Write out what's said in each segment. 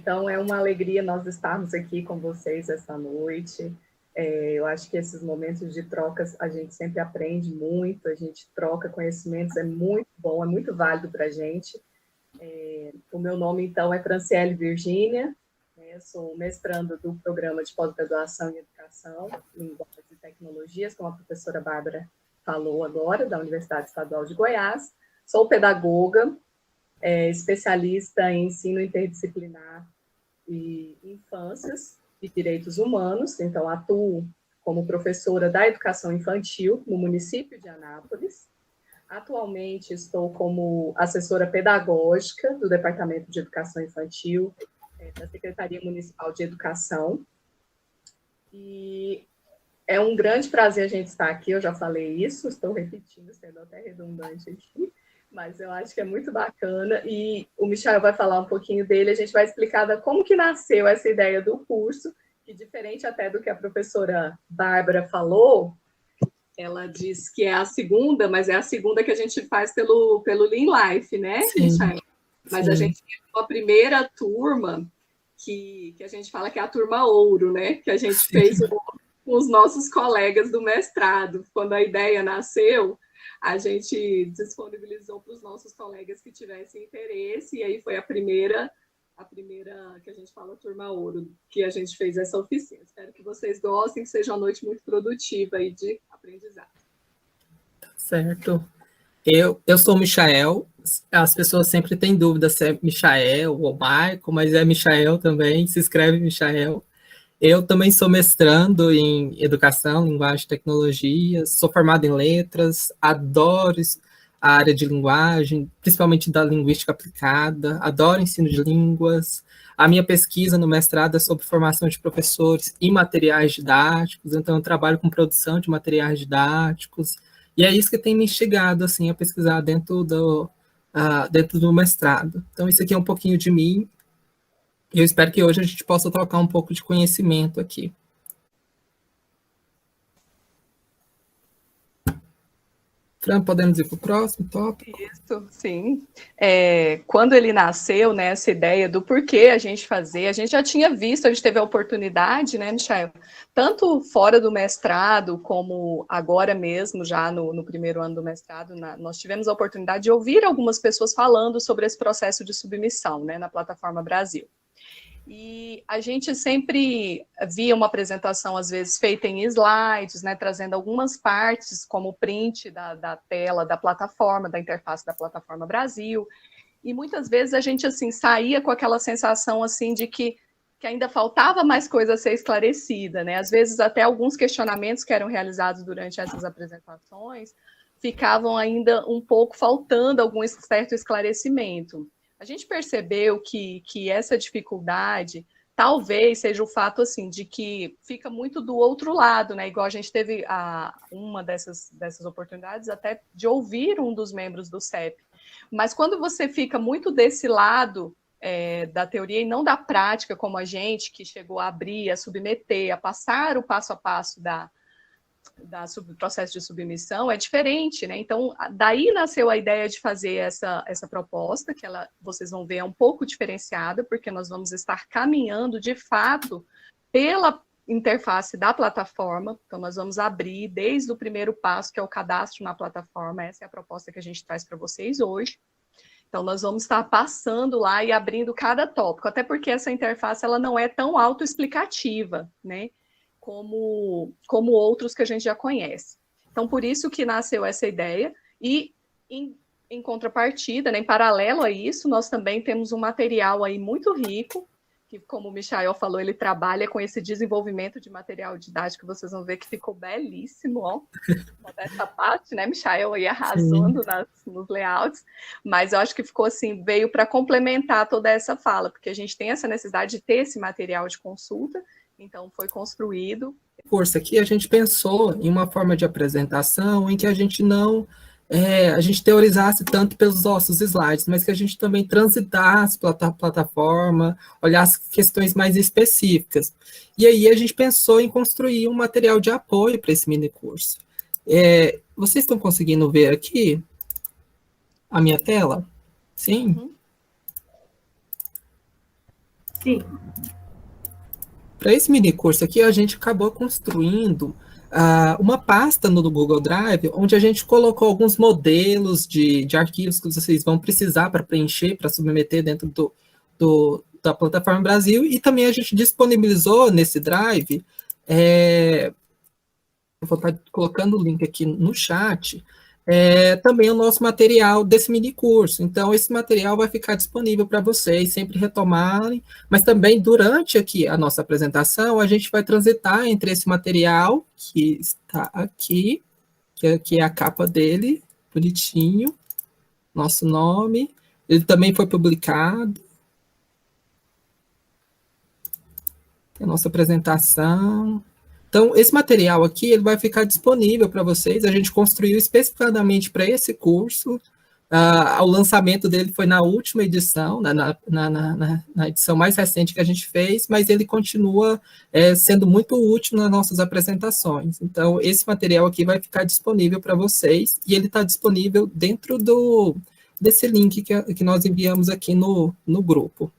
Então, é uma alegria nós estarmos aqui com vocês essa noite. Eu acho que esses momentos de trocas a gente sempre aprende muito, a gente troca conhecimentos, é muito bom, é muito válido para a gente. O meu nome, então, é Franciele Virgínia, eu sou mestranda do programa de pós-graduação em Educação, Linguagens e Tecnologias, como a professora Bárbara falou agora, da Universidade Estadual de Goiás. Sou pedagoga, especialista em ensino interdisciplinar e infâncias e direitos humanos, então atuo como professora da educação infantil no município de Anápolis. Atualmente estou como assessora pedagógica do Departamento de Educação Infantil da Secretaria Municipal de Educação. E é um grande prazer a gente estar aqui, eu já falei isso, estou repetindo, sendo até redundante aqui, mas eu acho que é muito bacana, e o Michael vai falar um pouquinho dele, a gente vai explicar como que nasceu essa ideia do curso, que diferente até do que a professora Bárbara falou, ela diz que é a segunda, mas é a segunda que a gente faz pelo Lean Life, né, Michael? Mas sim. A gente tem uma primeira turma, que a gente fala que é a turma ouro, né, que a gente fez com os nossos colegas do mestrado. Quando a ideia nasceu, a gente disponibilizou para os nossos colegas que tivessem interesse, e aí foi a primeira que a gente fala turma ouro, que a gente fez essa oficina. Espero que vocês gostem, que seja uma noite muito produtiva aí de aprendizado. Certo. Eu sou o Michael, as pessoas sempre têm dúvida se é Michael ou Michael, mas é Michael também, se escreve Michael. Eu também sou mestrando em Educação, Linguagem e Tecnologias, sou formado em Letras, adoro a área de linguagem, principalmente da linguística aplicada, adoro ensino de línguas. A minha pesquisa no mestrado é sobre formação de professores e materiais didáticos, então eu trabalho com produção de materiais didáticos, e é isso que tem me instigado assim, a pesquisar dentro do mestrado. Então, isso aqui é um pouquinho de mim. Eu espero que hoje a gente possa trocar um pouco de conhecimento aqui. Fran, podemos ir para o próximo tópico? Isso, sim. Quando ele nasceu, né, essa ideia do porquê a gente fazer, a gente já tinha visto, a gente teve a oportunidade, né, Michael, tanto fora do mestrado, como agora mesmo, já no primeiro ano do mestrado, nós tivemos a oportunidade de ouvir algumas pessoas falando sobre esse processo de submissão, né, na Plataforma Brasil. E a gente sempre via uma apresentação, às vezes, feita em slides, né, trazendo algumas partes, como print da tela da plataforma, da interface da Plataforma Brasil, e muitas vezes a gente, assim, saía com aquela sensação, assim, de que ainda faltava mais coisa a ser esclarecida, né, às vezes até alguns questionamentos que eram realizados durante essas apresentações ficavam ainda um pouco faltando algum certo esclarecimento. A gente percebeu que essa dificuldade talvez seja o fato assim, de que fica muito do outro lado, né? Igual a gente teve uma dessas oportunidades até de ouvir um dos membros do CEP. Mas quando você fica muito desse lado da teoria e não da prática, como a gente, que chegou a abrir, a submeter, a passar o passo a passo do processo de submissão, é diferente, né? Então, daí nasceu a ideia de fazer essa proposta, que vocês vão ver é um pouco diferenciada, porque nós vamos estar caminhando, de fato, pela interface da plataforma, então nós vamos abrir desde o primeiro passo, que é o cadastro na plataforma, essa é a proposta que a gente traz para vocês hoje. Então, nós vamos estar passando lá e abrindo cada tópico, até porque essa interface ela não é tão autoexplicativa, né? Como outros que a gente já conhece. Então, por isso que nasceu essa ideia, e em contrapartida, né, em paralelo a isso, nós também temos um material aí muito rico, que, como o Michael falou, ele trabalha com esse desenvolvimento de material didático, vocês vão ver que ficou belíssimo, ó, dessa parte, né, Michael aí arrasando nos layouts, mas eu acho que ficou assim, veio para complementar toda essa fala, porque a gente tem essa necessidade de ter esse material de consulta, então foi construído. O curso aqui a gente pensou em uma forma de apresentação em que a gente não a gente teorizasse tanto pelos nossos slides, mas que a gente também transitasse pela plataforma, olhasse questões mais específicas. E aí a gente pensou em construir um material de apoio para esse mini curso. Vocês estão conseguindo ver aqui a minha tela? Sim? Sim. Para esse mini curso aqui, a gente acabou construindo uma pasta no Google Drive, onde a gente colocou alguns modelos de arquivos que vocês vão precisar para preencher, para submeter dentro da plataforma Brasil, e também a gente disponibilizou nesse Drive, eu vou estar colocando o link aqui no chat, também o nosso material desse mini curso. Então, esse material vai ficar disponível para vocês sempre retomarem, mas também durante aqui a nossa apresentação, a gente vai transitar entre esse material que está aqui, que é a capa dele, bonitinho, nosso nome, ele também foi publicado, a nossa apresentação. Então, esse material aqui, ele vai ficar disponível para vocês, a gente construiu especificadamente para esse curso, o lançamento dele foi na última edição, na edição mais recente que a gente fez, mas ele continua sendo muito útil nas nossas apresentações. Então, esse material aqui vai ficar disponível para vocês, e ele está disponível dentro desse link que nós enviamos aqui no grupo.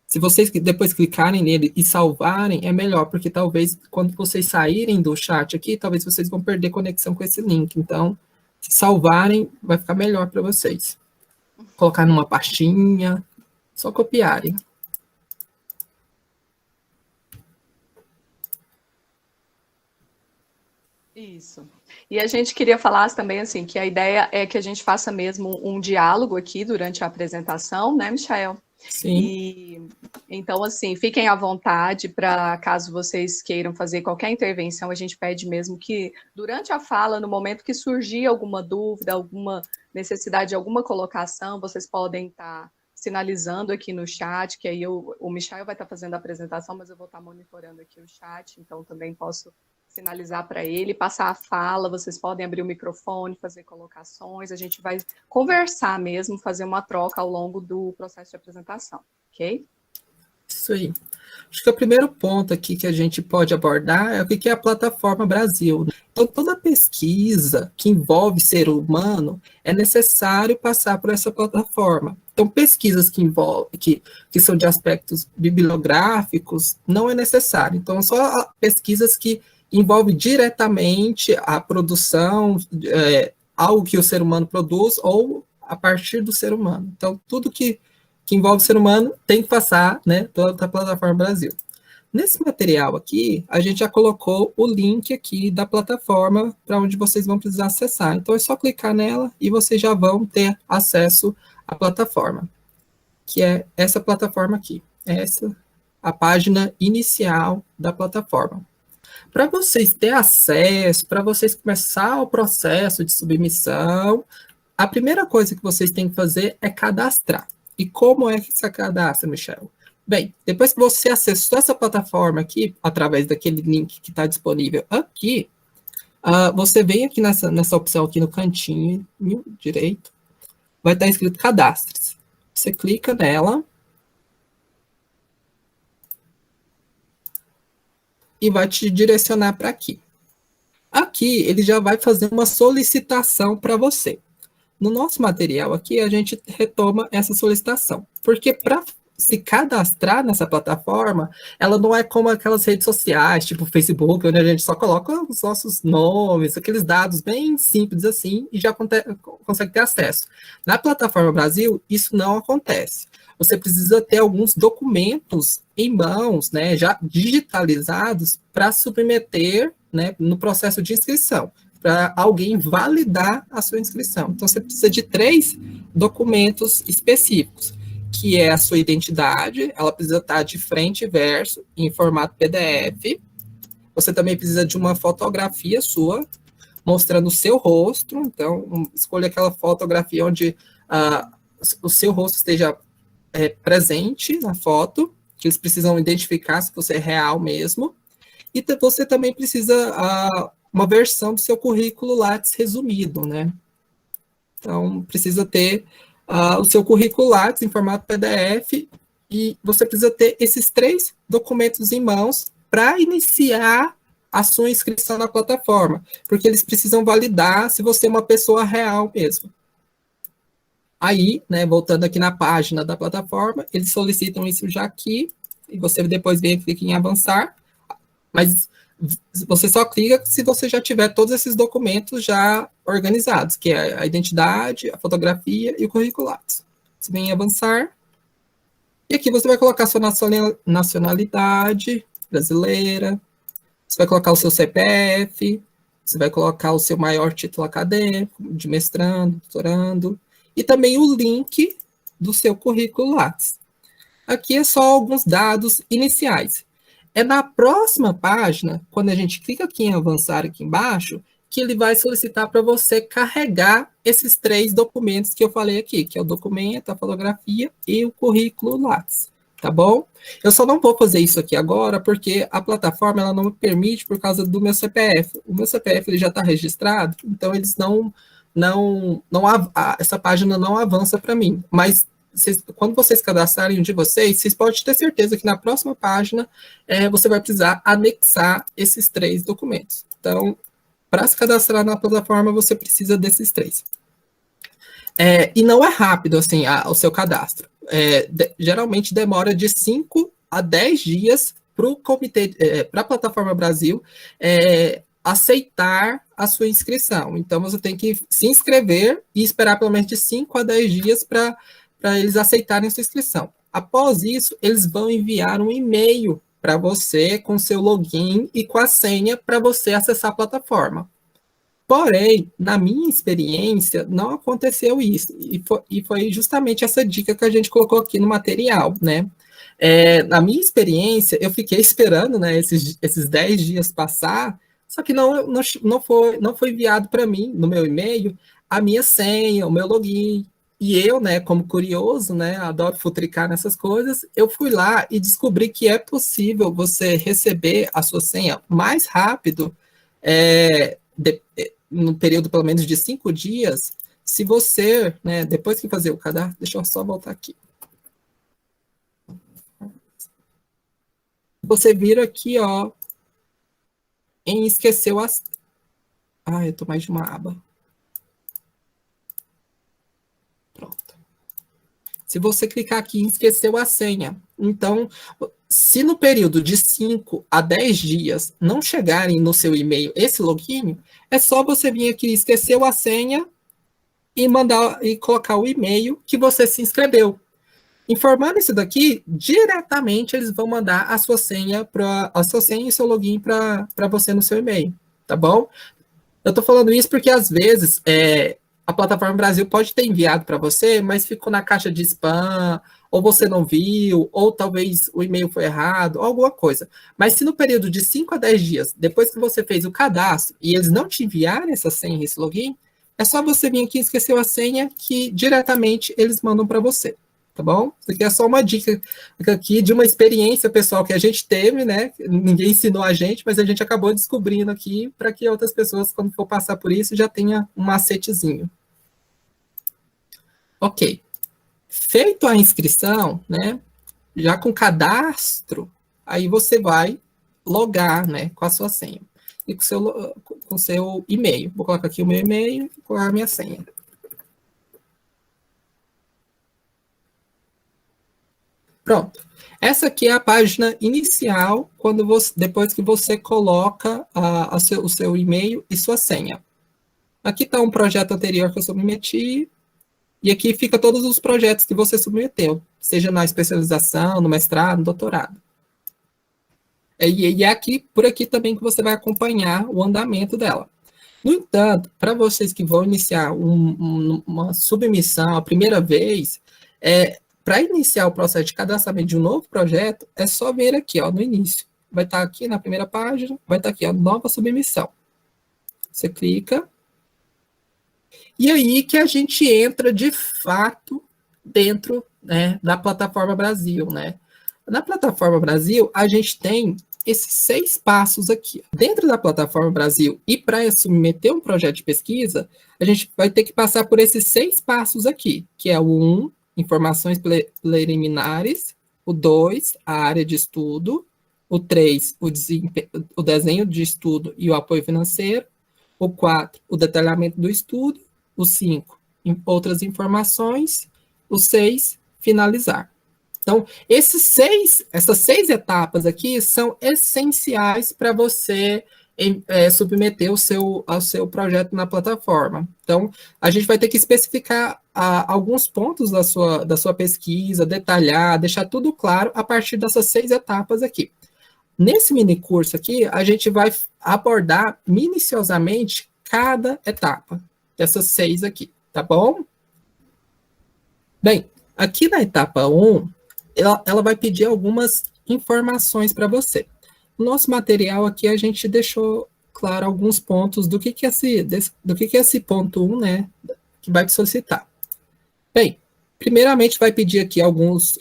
Se vocês depois clicarem nele e salvarem, é melhor, porque talvez quando vocês saírem do chat aqui, talvez vocês vão perder conexão com esse link. Então, se salvarem, vai ficar melhor para vocês. Colocar numa pastinha, só copiarem. Isso. E a gente queria falar também, assim, que a ideia é que a gente faça mesmo um diálogo aqui durante a apresentação, né, Michael? Sim. E, então, assim, fiquem à vontade para, caso vocês queiram fazer qualquer intervenção, a gente pede mesmo que, durante a fala, no momento que surgir alguma dúvida, alguma necessidade de alguma colocação, vocês podem estar sinalizando aqui no chat, que aí o Michael vai estar fazendo a apresentação, mas eu vou estar monitorando aqui o chat, então também posso sinalizar para ele, passar a fala, vocês podem abrir o microfone, fazer colocações, a gente vai conversar mesmo, fazer uma troca ao longo do processo de apresentação, ok? Isso aí. Acho que o primeiro ponto aqui que a gente pode abordar é o que é a plataforma Brasil. Então, toda pesquisa que envolve ser humano é necessário passar por essa plataforma. Então, pesquisas que são de aspectos bibliográficos não é necessário. Então, só pesquisas que envolvem diretamente a produção, algo que o ser humano produz ou a partir do ser humano. Então, tudo que envolve o ser humano tem que passar, né, pela plataforma Brasil. Nesse material aqui, a gente já colocou o link aqui da plataforma para onde vocês vão precisar acessar. Então, é só clicar nela e vocês já vão ter acesso à plataforma, que é essa plataforma aqui. Essa a página inicial da plataforma. Para vocês terem acesso, para vocês começar o processo de submissão, a primeira coisa que vocês têm que fazer é cadastrar. E como é que se cadastra, Michel? Bem, depois que você acessou essa plataforma aqui, através daquele link que está disponível aqui, você vem aqui nessa opção aqui no cantinho direito, vai estar escrito cadastre-se. Você clica nela e vai te direcionar para aqui. Aqui, ele já vai fazer uma solicitação para você. No nosso material aqui, a gente retoma essa solicitação, porque para se cadastrar nessa plataforma, ela não é como aquelas redes sociais, tipo o Facebook, onde a gente só coloca os nossos nomes, aqueles dados bem simples assim, e já consegue ter acesso. Na plataforma Brasil, isso não acontece. Você precisa ter alguns documentos em mãos, né, já digitalizados, para submeter, né, no processo de inscrição, para alguém validar a sua inscrição. Então, você precisa de 3 documentos específicos, que é a sua identidade, ela precisa estar de frente e verso, em formato PDF. Você também precisa de uma fotografia sua, mostrando o seu rosto. Então, escolha aquela fotografia onde o seu rosto esteja presente na foto, que eles precisam identificar se você é real mesmo. E você também precisa uma versão do seu currículo Lattes resumido, né? Então, precisa ter o seu currículo Lattes em formato PDF e você precisa ter esses 3 documentos em mãos para iniciar a sua inscrição na plataforma, porque eles precisam validar se você é uma pessoa real mesmo. Aí, né, voltando aqui na página da plataforma, eles solicitam isso já aqui, e você depois vem e clica em avançar, mas você só clica se você já tiver todos esses documentos já organizados, que é a identidade, a fotografia e o currículo Lattes. Você vem em avançar, e aqui você vai colocar sua nacionalidade brasileira, você vai colocar o seu CPF, você vai colocar o seu maior título acadêmico, de mestrando, doutorando, e também o link do seu currículo Lattes. Aqui é só alguns dados iniciais. É na próxima página, quando a gente clica aqui em avançar aqui embaixo, que ele vai solicitar para você carregar esses 3 documentos que eu falei aqui, que é o documento, a fotografia e o currículo Lattes, tá bom? Eu só não vou fazer isso aqui agora, porque a plataforma ela não me permite por causa do meu CPF. O meu CPF ele já está registrado, então eles essa página não avança para mim. Mas quando vocês cadastrarem um de vocês podem ter certeza que na próxima página você vai precisar anexar esses 3 documentos. Então, para se cadastrar na plataforma, você precisa desses 3. E não é rápido, assim, o seu cadastro. Geralmente demora de 5 a 10 dias para a Plataforma Brasil aceitar a sua inscrição. Então, você tem que se inscrever e esperar pelo menos de 5 a 10 dias para eles aceitarem a sua inscrição. Após isso, eles vão enviar um e-mail para você com seu login e com a senha para você acessar a plataforma. Porém, na minha experiência, não aconteceu isso. E foi justamente essa dica que a gente colocou aqui no material, né? Na minha experiência, eu fiquei esperando, né, esses 10 dias passar, só que não foi enviado para mim, no meu e-mail, a minha senha, o meu login. E eu, né, como curioso, né, adoro futricar nessas coisas, eu fui lá e descobri que é possível você receber a sua senha mais rápido, no período pelo menos de 5 dias, se você, né, depois que fazer o cadastro, deixa eu só voltar aqui. Você vira aqui, ó, em esqueceu as... eu tô mais de uma aba. Pronto. Se você clicar aqui em esqueceu a senha, então, se no período de 5 a 10 dias não chegarem no seu e-mail esse login, é só você vir aqui esqueceu a senha e colocar o e-mail que você se inscreveu. Informando isso daqui, diretamente eles vão mandar a sua senha e seu login para você no seu e-mail, tá bom? Eu tô falando isso porque às vezes a Plataforma Brasil pode ter enviado para você, mas ficou na caixa de spam, ou você não viu, ou talvez o e-mail foi errado, ou alguma coisa. Mas se no período de 5 a 10 dias, depois que você fez o cadastro, e eles não te enviarem essa senha, esse login, é só você vir aqui e esqueceu a senha, que diretamente eles mandam para você, tá bom? Isso aqui é só uma dica aqui de uma experiência pessoal que a gente teve, né? Ninguém ensinou a gente, mas a gente acabou descobrindo aqui para que outras pessoas, quando for passar por isso, já tenha um macetezinho. Ok. Feito a inscrição, né? Já com cadastro, aí você vai logar, né? Com a sua senha e com o seu e-mail. Vou colocar aqui o meu e-mail e colocar a minha senha. Pronto. Essa aqui é a página inicial, depois que você coloca o seu e-mail e sua senha. Aqui está um projeto anterior que eu submeti, e aqui fica todos os projetos que você submeteu, seja na especialização, no mestrado, no doutorado. E é por aqui também que você vai acompanhar o andamento dela. No entanto, para vocês que vão iniciar uma submissão a primeira vez, para iniciar o processo de cadastramento de um novo projeto, é só ver aqui, ó, no início. Vai estar aqui na primeira página, vai estar aqui, ó, nova submissão. Você clica. E aí que a gente entra, de fato, dentro, né, da Plataforma Brasil, né? Na Plataforma Brasil, a gente tem esses 6 passos aqui. Dentro da Plataforma Brasil, e para submeter um projeto de pesquisa, a gente vai ter que passar por esses 6 passos aqui, que é o 1, informações preliminares, o 2, a área de estudo, o 3, o desenho de estudo e o apoio financeiro, o 4, o detalhamento do estudo, o 5, outras informações, o 6, finalizar. Então, essas 6 etapas aqui são essenciais para você submeter ao seu projeto na plataforma. Então, a gente vai ter que especificar alguns pontos da sua pesquisa, detalhar, deixar tudo claro a partir dessas 6 etapas aqui. Nesse mini curso aqui, a gente vai abordar minuciosamente cada etapa dessas 6 aqui, tá bom? Bem, aqui na etapa 1, ela vai pedir algumas informações para você. No nosso material aqui, a gente deixou claro alguns pontos do que é esse ponto 1, né, que vai te solicitar. Bem, primeiramente vai pedir aqui alguns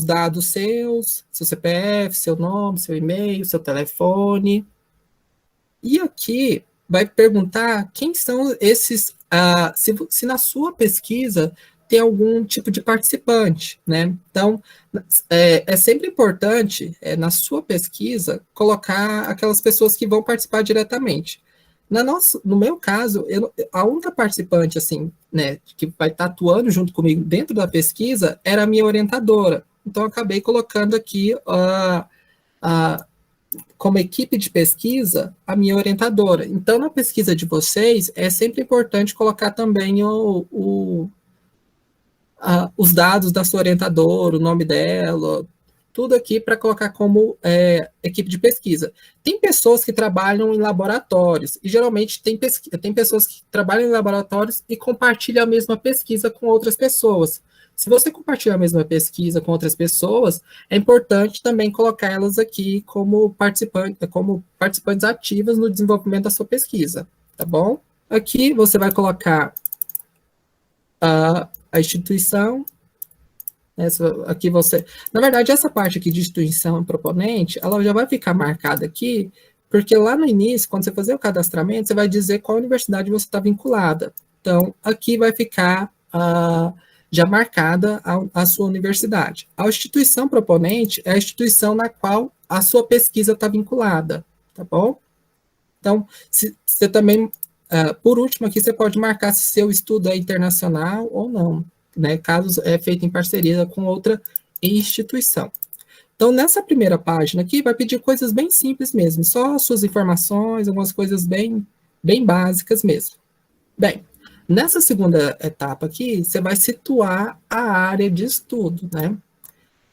dados seus, seu CPF, seu nome, seu e-mail, seu telefone. E aqui vai perguntar quem são esses, se na sua pesquisa tem algum tipo de participante, né? Então, é sempre importante, na sua pesquisa, colocar aquelas pessoas que vão participar diretamente. No meu caso, a única participante, assim, né, que vai estar atuando junto comigo dentro da pesquisa era a minha orientadora. Então, eu acabei colocando aqui, como equipe de pesquisa, a minha orientadora. Então, na pesquisa de vocês, é sempre importante colocar também os dados da sua orientadora, o nome dela, tudo aqui para colocar como equipe de pesquisa. Tem pessoas que trabalham em laboratórios, e geralmente tem pessoas que trabalham em laboratórios e compartilham a mesma pesquisa com outras pessoas. Se você compartilha a mesma pesquisa com outras pessoas, é importante também colocar elas aqui como participantes ativas no desenvolvimento da sua pesquisa, tá bom? Aqui você vai colocar a instituição. Aqui na verdade, essa parte aqui de instituição proponente, ela já vai ficar marcada aqui, porque lá no início, quando você fazer o cadastramento, você vai dizer qual universidade você está vinculada. Então, aqui vai ficar já marcada a sua universidade. A instituição proponente é a instituição na qual a sua pesquisa está vinculada, tá bom? Então, você também, por último aqui, você pode marcar se seu estudo é internacional ou não, né, caso é feito em parceria com outra instituição. Então, nessa primeira página aqui, vai pedir coisas bem simples mesmo, só as suas informações, algumas coisas bem básicas mesmo. Bem, nessa segunda etapa aqui, você vai situar a área de estudo, né?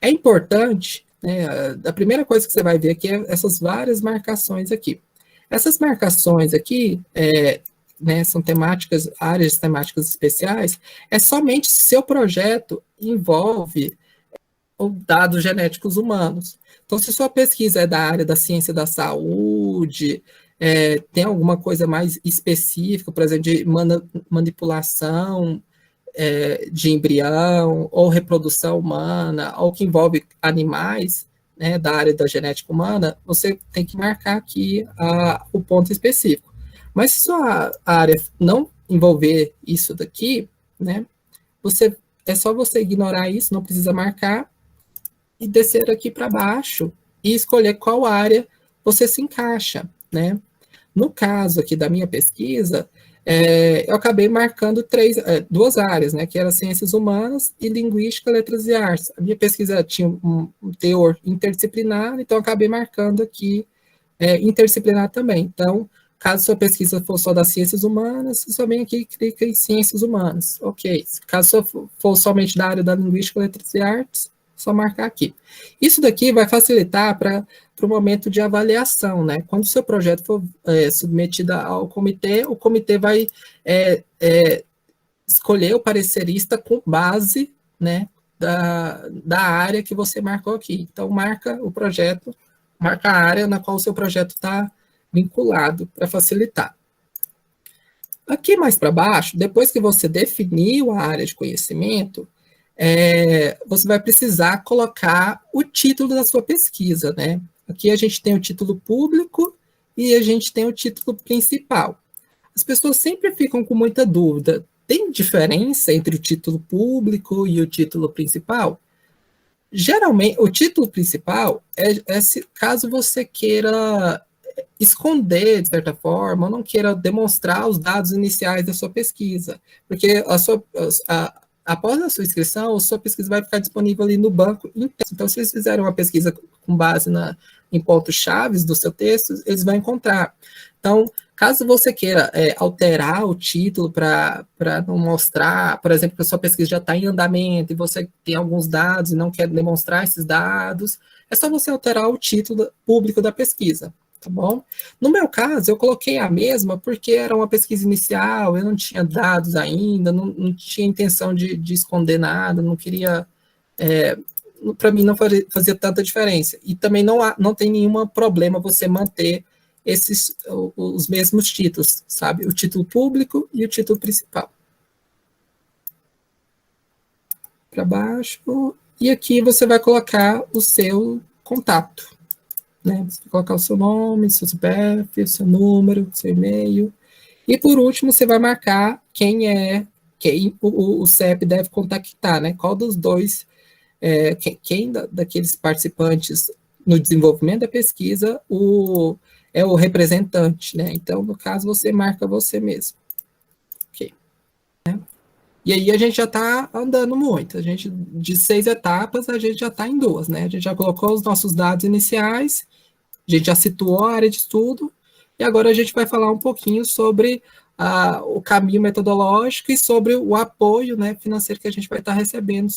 É importante, né, a primeira coisa que você vai ver aqui é essas várias marcações aqui. Essas marcações aqui, né, são áreas temáticas especiais, é somente se seu projeto envolve dados genéticos humanos. Então, se sua pesquisa é da área da ciência da saúde, tem alguma coisa mais específica, por exemplo, de manipulação de embrião, ou reprodução humana, ou que envolve animais, né, da área da genética humana, você tem que marcar aqui o ponto específico. Mas se sua área não envolver isso daqui, né, é só você ignorar isso, não precisa marcar, e descer aqui para baixo e escolher qual área você se encaixa, né? No caso aqui da minha pesquisa, eu acabei marcando 2 áreas, né, que eram ciências humanas e linguística, letras e artes. A minha pesquisa tinha um teor interdisciplinar, então eu acabei marcando aqui interdisciplinar também. Então, caso sua pesquisa for só das ciências humanas, você vem aqui e clica em ciências humanas. Ok. Caso for somente da área da linguística, letras e artes, só marcar aqui. Isso daqui vai facilitar para o momento de avaliação, né? Quando o seu projeto for submetido ao comitê, o comitê vai escolher o parecerista com base, né, da área que você marcou aqui. Então, marca o projeto, marca a área na qual o seu projeto está vinculado, para facilitar. Aqui mais para baixo, depois que você definiu a área de conhecimento, você vai precisar colocar o título da sua pesquisa, né? Aqui a gente tem o título público e a gente tem o título principal. As pessoas sempre ficam com muita dúvida. Tem diferença entre o título público e o título principal? Geralmente, o título principal caso você queira esconder, de certa forma, ou não queira demonstrar os dados iniciais da sua pesquisa, porque após a sua inscrição, a sua pesquisa vai ficar disponível ali no banco inteiro. Então, se eles fizerem uma pesquisa com base em pontos-chave do seu texto, eles vão encontrar. Então, caso você queira alterar o título para não mostrar, por exemplo, que a sua pesquisa já está em andamento e você tem alguns dados e não quer demonstrar esses dados, é só você alterar o título público da pesquisa, tá bom? No meu caso, eu coloquei a mesma porque era uma pesquisa inicial, eu não tinha dados ainda, não tinha intenção de esconder nada, não queria... para mim não fazia tanta diferença. E também não tem nenhum problema você manter os mesmos títulos, sabe? O título público e o título principal. Para baixo. E aqui você vai colocar o seu contato, né? Você vai colocar o seu nome, seu CPF, o seu número, seu e-mail. E por último, você vai marcar quem o CEP deve contactar, né? Qual dos dois, quem daqueles participantes no desenvolvimento da pesquisa é o representante, né? Então, no caso, você marca você mesmo. Ok. Né? E aí a gente já está andando muito. De 6 etapas, a gente já está em 2, né? A gente já colocou os nossos dados iniciais, a gente já situou a área de estudo, e agora a gente vai falar um pouquinho sobre o caminho metodológico e sobre o apoio, né, financeiro que a gente vai estar recebendo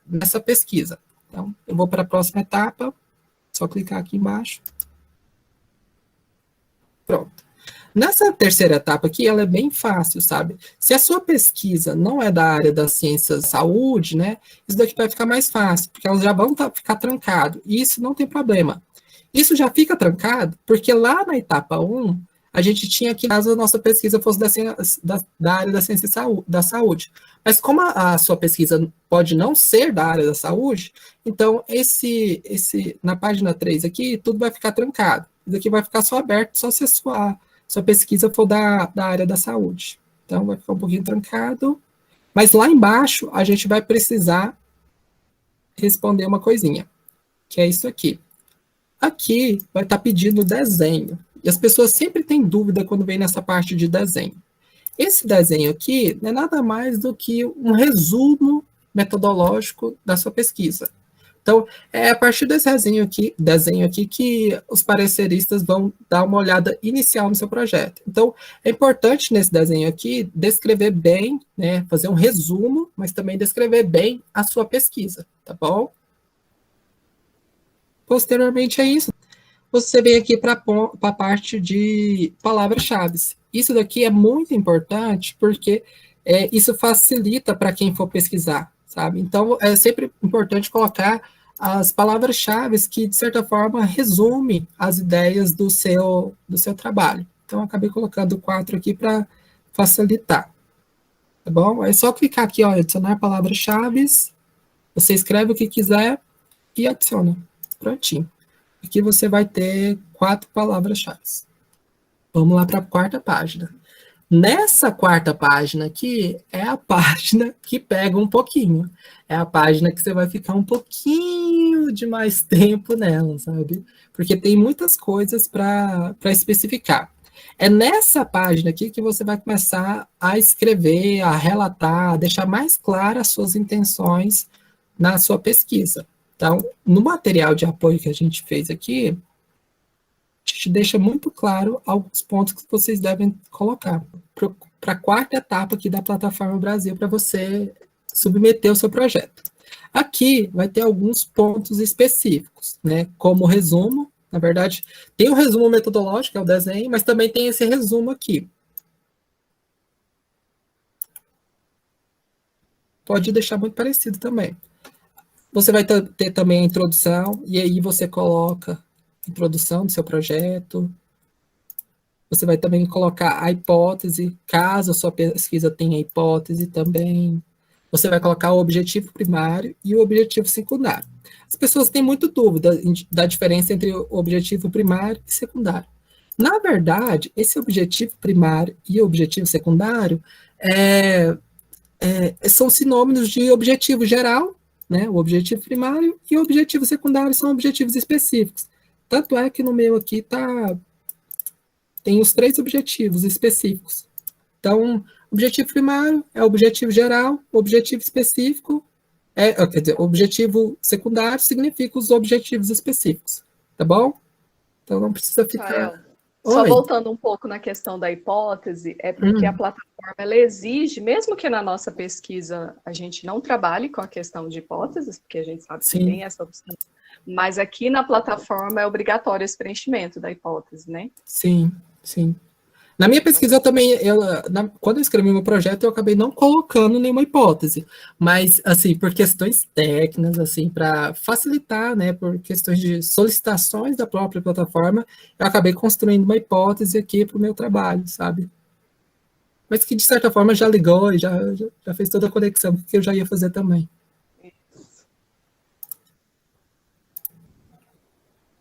nessa pesquisa. Então, eu vou para a próxima etapa, só clicar aqui embaixo. Pronto. Nessa terceira etapa aqui, ela é bem fácil, sabe? Se a sua pesquisa não é da área das ciências da saúde, né, isso daqui vai ficar mais fácil, porque elas já vão ficar trancado, e isso não tem problema. Isso já fica trancado, porque lá na etapa 1, a gente tinha que, caso a nossa pesquisa fosse da área da ciência da saúde. Mas como a sua pesquisa pode não ser da área da saúde, então na página 3 aqui, tudo vai ficar trancado. Isso aqui vai ficar só aberto, só se a sua pesquisa for da área da saúde. Então, vai ficar um pouquinho trancado. Mas lá embaixo, a gente vai precisar responder uma coisinha, que é isso aqui. Aqui vai estar pedindo desenho. E as pessoas sempre têm dúvida quando vem nessa parte de desenho. Esse desenho aqui não é nada mais do que um resumo metodológico da sua pesquisa. Então, é a partir desse desenho aqui que os pareceristas vão dar uma olhada inicial no seu projeto. Então, é importante nesse desenho aqui descrever bem, né, fazer um resumo, mas também descrever bem a sua pesquisa, tá bom? Posteriormente a isso, você vem aqui para a parte de palavras-chave. Isso daqui é muito importante porque isso facilita para quem for pesquisar, sabe? Então, é sempre importante colocar as palavras-chave que, de certa forma, resumem as ideias do seu trabalho. Então, eu acabei colocando 4 aqui para facilitar, tá bom? É só clicar aqui, ó, adicionar palavras-chave, você escreve o que quiser e adiciona. Prontinho. Aqui você vai ter 4 palavras-chave. Vamos lá para a 4ª página. Nessa 4ª página aqui, é a página que pega um pouquinho. É a página que você vai ficar um pouquinho de mais tempo nela, sabe? Porque tem muitas coisas para especificar. É nessa página aqui que você vai começar a escrever, a relatar, a deixar mais claras as suas intenções na sua pesquisa. Então, no material de apoio que a gente fez aqui, a gente deixa muito claro alguns pontos que vocês devem colocar para a 4ª etapa aqui da Plataforma Brasil para você submeter o seu projeto. Aqui vai ter alguns pontos específicos, né? Como resumo, na verdade, tem o resumo metodológico, que é o desenho, mas também tem esse resumo aqui. Pode deixar muito parecido também. Você vai ter também a introdução, e aí você coloca a introdução do seu projeto. Você vai também colocar a hipótese, caso a sua pesquisa tenha hipótese também. Você vai colocar o objetivo primário e o objetivo secundário. As pessoas têm muita dúvida da diferença entre o objetivo primário e secundário. Na verdade, esse objetivo primário e o objetivo secundário são sinônimos de objetivo geral, né? O objetivo primário e o objetivo secundário são objetivos específicos. Tanto é que no meu aqui está tem os 3 objetivos específicos. Então, objetivo primário é o objetivo geral, objetivo específico, quer dizer, objetivo secundário significa os objetivos específicos, tá bom? Então, não precisa ficar... Rafael, só voltando um pouco na questão da hipótese, é porque a plataforma ela exige, mesmo que na nossa pesquisa a gente não trabalhe com a questão de hipóteses, porque a gente sabe que tem essa opção, mas aqui na plataforma é obrigatório esse preenchimento da hipótese, né? Sim, sim. Na minha pesquisa também, quando eu escrevi meu projeto, eu acabei não colocando nenhuma hipótese, mas, assim, por questões técnicas, assim, para facilitar, né, por questões de solicitações da própria plataforma, eu acabei construindo uma hipótese aqui para o meu trabalho, sabe? Mas que, de certa forma, já ligou e já fez toda a conexão que eu já ia fazer também.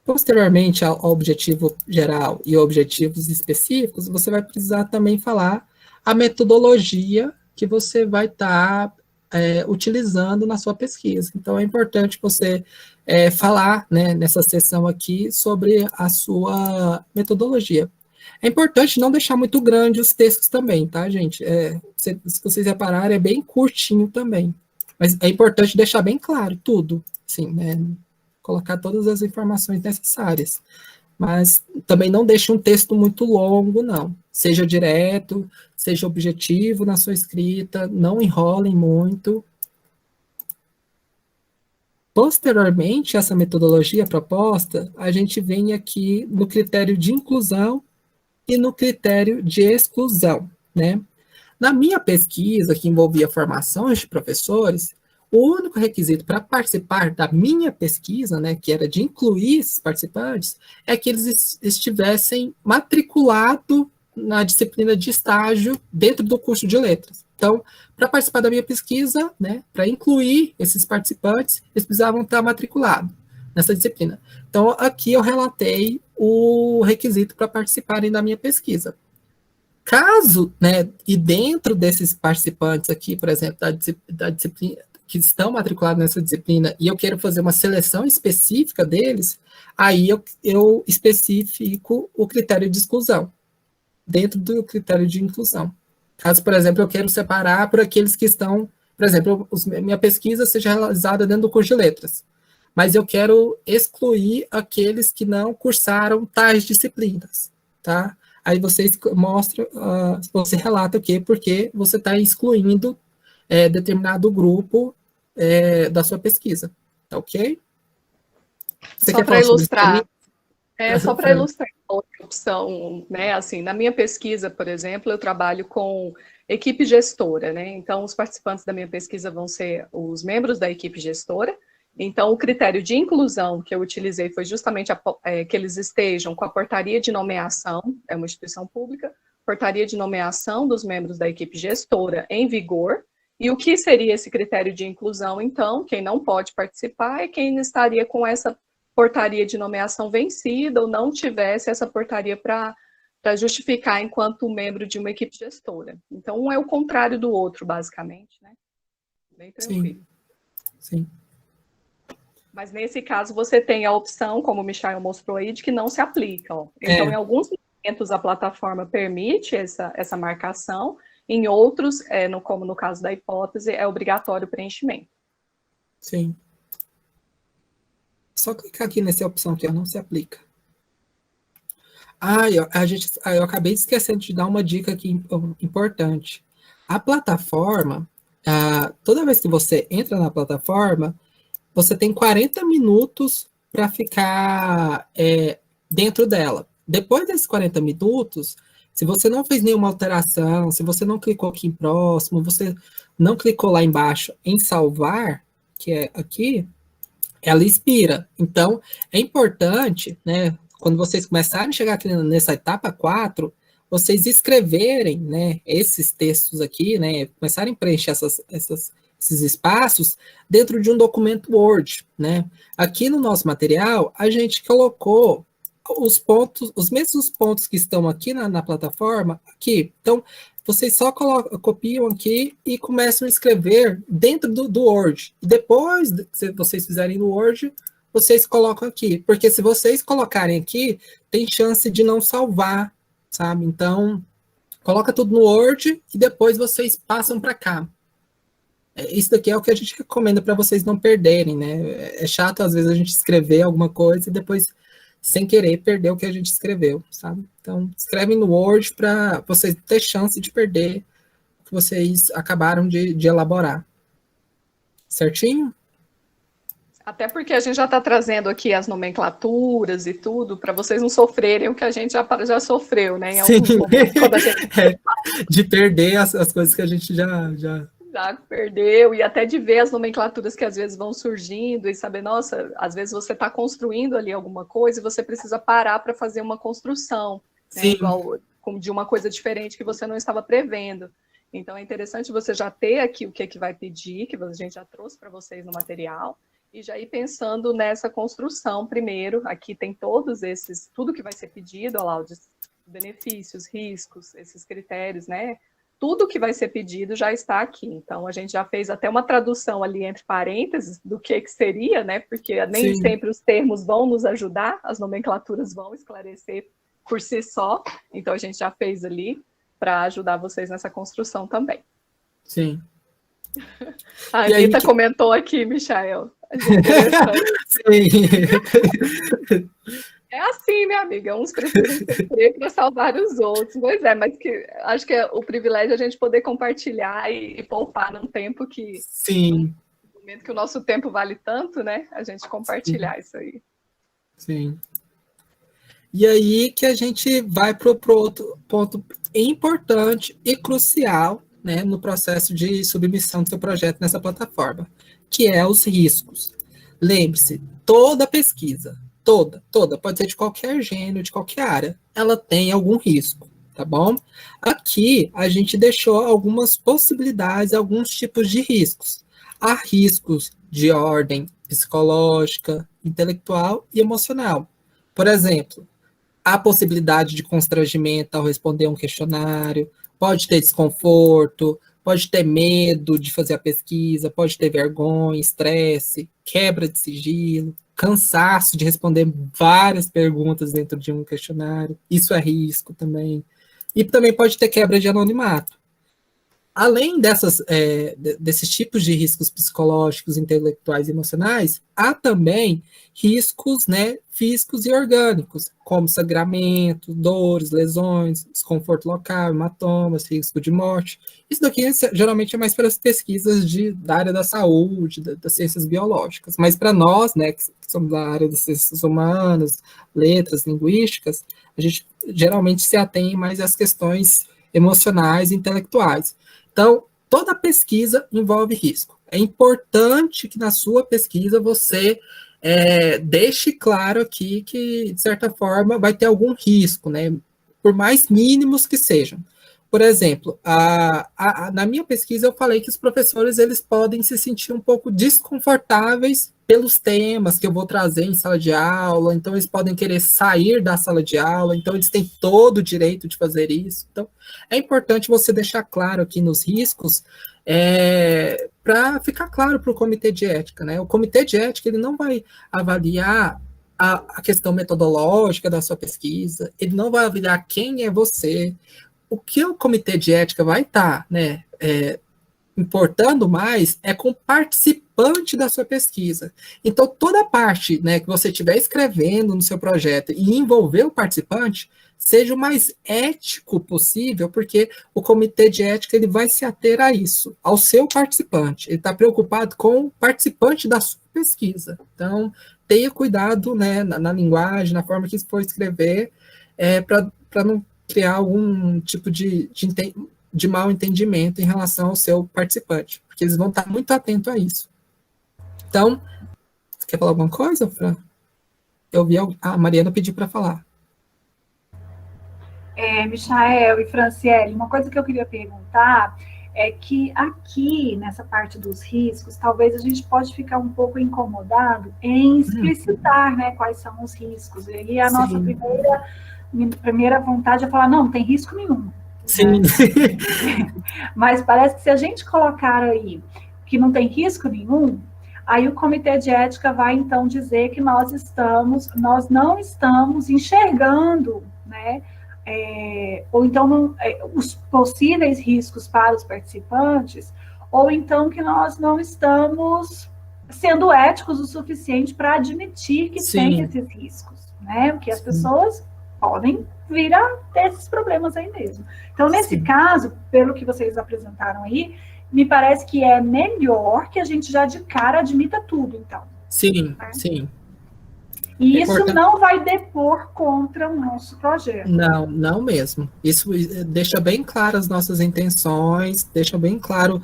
Posteriormente ao objetivo geral e objetivos específicos, você vai precisar também falar a metodologia que você vai estar utilizando na sua pesquisa. Então, é importante você falar, né, nessa sessão aqui sobre a sua metodologia. É importante não deixar muito grande os textos também, tá, gente? Se vocês repararem, é bem curtinho também. Mas é importante deixar bem claro tudo, assim, né? Colocar todas as informações necessárias. Mas também não deixe um texto muito longo, não. Seja direto, seja objetivo na sua escrita, não enrolem muito. Posteriormente, essa metodologia proposta, a gente vem aqui no critério de inclusão e no critério de exclusão, né? Na minha pesquisa, que envolvia formações de professores, o único requisito para participar da minha pesquisa, né, que era de incluir esses participantes, é que eles estivessem matriculados na disciplina de estágio dentro do curso de letras. Então, para participar da minha pesquisa, né, para incluir esses participantes, eles precisavam estar matriculados nessa disciplina. Então, aqui eu relatei o requisito para participarem da minha pesquisa. Caso, né, e dentro desses participantes aqui, por exemplo, da disciplina, que estão matriculados nessa disciplina, e eu quero fazer uma seleção específica deles, aí eu especifico o critério de exclusão, dentro do critério de inclusão. Caso, por exemplo, eu quero separar por aqueles que estão, por exemplo, minha pesquisa seja realizada dentro do curso de letras, mas eu quero excluir aqueles que não cursaram tais disciplinas, tá? Aí vocês mostram, você relata o quê? Porque você está excluindo determinado grupo da sua pesquisa, tá ok? Você só para ilustrar, só para ilustrar outra opção, né? Assim, na minha pesquisa, por exemplo, eu trabalho com equipe gestora, né? Então, os participantes da minha pesquisa vão ser os membros da equipe gestora. Então, o critério de inclusão que eu utilizei foi justamente que eles estejam com a portaria de nomeação, é uma instituição pública, portaria de nomeação dos membros da equipe gestora em vigor. E o que seria esse critério de inclusão, então? Quem não pode participar é quem estaria com essa portaria de nomeação vencida ou não tivesse essa portaria para justificar enquanto membro de uma equipe gestora. Então, um é o contrário do outro, basicamente, né? Bem tranquilo. Sim. Mas nesse caso você tem a opção, como o Michael mostrou aí, de que não se aplica. Ó. Então, em alguns momentos a plataforma permite essa marcação, em outros, como no caso da hipótese, é obrigatório o preenchimento. Sim. Só clicar aqui nessa opção que não se aplica. Eu acabei esquecendo de dar uma dica aqui importante. A plataforma, toda vez que você entra na plataforma, você tem 40 minutos para ficar dentro dela. Depois desses 40 minutos, se você não fez nenhuma alteração, se você não clicou aqui em próximo, você não clicou lá embaixo em salvar, que é aqui, ela expira. Então, é importante, né, quando vocês começarem a chegar aqui nessa etapa 4, vocês escreverem, né, esses textos aqui, né, começarem a preencher esses espaços dentro de um documento Word, né? Aqui no nosso material, a gente colocou os mesmos pontos que estão aqui na plataforma, aqui. Então, vocês só copiam aqui e começam a escrever dentro do Word. E depois, se vocês fizerem no Word, vocês colocam aqui. Porque se vocês colocarem aqui, tem chance de não salvar, sabe? Então, coloca tudo no Word e depois vocês passam para cá. Isso daqui é o que a gente recomenda para vocês não perderem, né? É chato, às vezes, a gente escrever alguma coisa e depois, sem querer, perder o que a gente escreveu, sabe? Então, escrevem no Word para vocês terem chance de perder o que vocês acabaram de elaborar. Certinho? Até porque a gente já está trazendo aqui as nomenclaturas e tudo, para vocês não sofrerem o que a gente já sofreu, né? Em alguns momentos, quando a gente... de perder as coisas que a gente já perdeu, e até de ver as nomenclaturas que às vezes vão surgindo e saber, nossa, às vezes você está construindo ali alguma coisa e você precisa parar para fazer uma construção, né? Igual de uma coisa diferente que você não estava prevendo. Então é interessante você já ter aqui o que é que vai pedir, que a gente já trouxe para vocês no material, e já ir pensando nessa construção primeiro. Aqui tem todos esses, tudo que vai ser pedido, olha lá, os benefícios, riscos, esses critérios, né? Tudo que vai ser pedido já está aqui. Então, a gente já fez até uma tradução ali entre parênteses do que seria, né? Porque nem sempre os termos vão nos ajudar, as nomenclaturas vão esclarecer por si só. Então, a gente já fez ali para ajudar vocês nessa construção também. Sim. A Anitta comentou aqui, Michael. Sim. É assim, minha amiga, uns precisam sofrer para salvar os outros. Pois é, mas que acho que é o privilégio a gente poder compartilhar e poupar num tempo que... Sim. No momento que o nosso tempo vale tanto, né? A gente compartilhar isso aí. Sim. E aí que a gente vai para o outro ponto importante e crucial, né, no processo de submissão do seu projeto nessa plataforma, que é os riscos. Lembre-se, toda pesquisa, toda, pode ser de qualquer gênero, de qualquer área, ela tem algum risco, tá bom? Aqui, a gente deixou algumas possibilidades, alguns tipos de riscos. Há riscos de ordem psicológica, intelectual e emocional. Por exemplo, há possibilidade de constrangimento ao responder a um questionário, pode ter desconforto, pode ter medo de fazer a pesquisa, pode ter vergonha, estresse, quebra de sigilo, cansaço de responder várias perguntas dentro de um questionário. Isso é risco também. E também pode ter quebra de anonimato. Além desses tipos de riscos psicológicos, intelectuais e emocionais, há também riscos, né, físicos e orgânicos, como sangramento, dores, lesões, desconforto local, hematomas, risco de morte. Isso daqui geralmente é mais para as pesquisas da área da saúde, das ciências biológicas. Mas para nós, né, que somos da área das ciências humanas, letras, linguísticas, a gente geralmente se atém mais às questões emocionais e intelectuais. Então, toda pesquisa envolve risco. É importante que na sua pesquisa você deixe claro aqui que, de certa forma, vai ter algum risco, né? Por mais mínimos que sejam. Por exemplo, na minha pesquisa eu falei que os professores eles podem se sentir um pouco desconfortáveis pelos temas que eu vou trazer em sala de aula, então eles podem querer sair da sala de aula, então eles têm todo o direito de fazer isso. Então, é importante você deixar claro aqui nos riscos, para ficar claro para o comitê de ética, né? O comitê de ética ele não vai avaliar a questão metodológica da sua pesquisa, ele não vai avaliar quem é você. O que o comitê de ética vai estar, né, importando mais é com o participante da sua pesquisa. Então, toda a parte, né, que você estiver escrevendo no seu projeto e envolver o participante, seja o mais ético possível, porque o comitê de ética ele vai se ater a isso, ao seu participante. Ele está preocupado com o participante da sua pesquisa. Então, tenha cuidado, né, na linguagem, na forma que for escrever, para não criar algum tipo de mal entendimento em relação ao seu participante, porque eles vão estar muito atentos a isso. Então, você quer falar alguma coisa, Fran? Eu vi a Mariana pedir para falar. Michael e Franciele, uma coisa que eu queria perguntar é que aqui, nessa parte dos riscos, talvez a gente pode ficar um pouco incomodado em explicitar, né, quais são os riscos. E a nossa primeira vontade é falar, não tem risco nenhum. Sim. Né? Mas parece que se a gente colocar aí que não tem risco nenhum, aí o comitê de ética vai então dizer que nós não estamos enxergando, né, ou então os possíveis riscos para os participantes, ou então que nós não estamos sendo éticos o suficiente para admitir que tem esses riscos, né? Porque as pessoas podem vir a ter esses problemas aí mesmo. Então, nesse caso, pelo que vocês apresentaram aí, me parece que é melhor que a gente já de cara admita tudo, então. Sim, né? sim. E isso não vai depor contra o nosso projeto. Não, não mesmo. Isso deixa bem claro as nossas intenções, deixa bem claro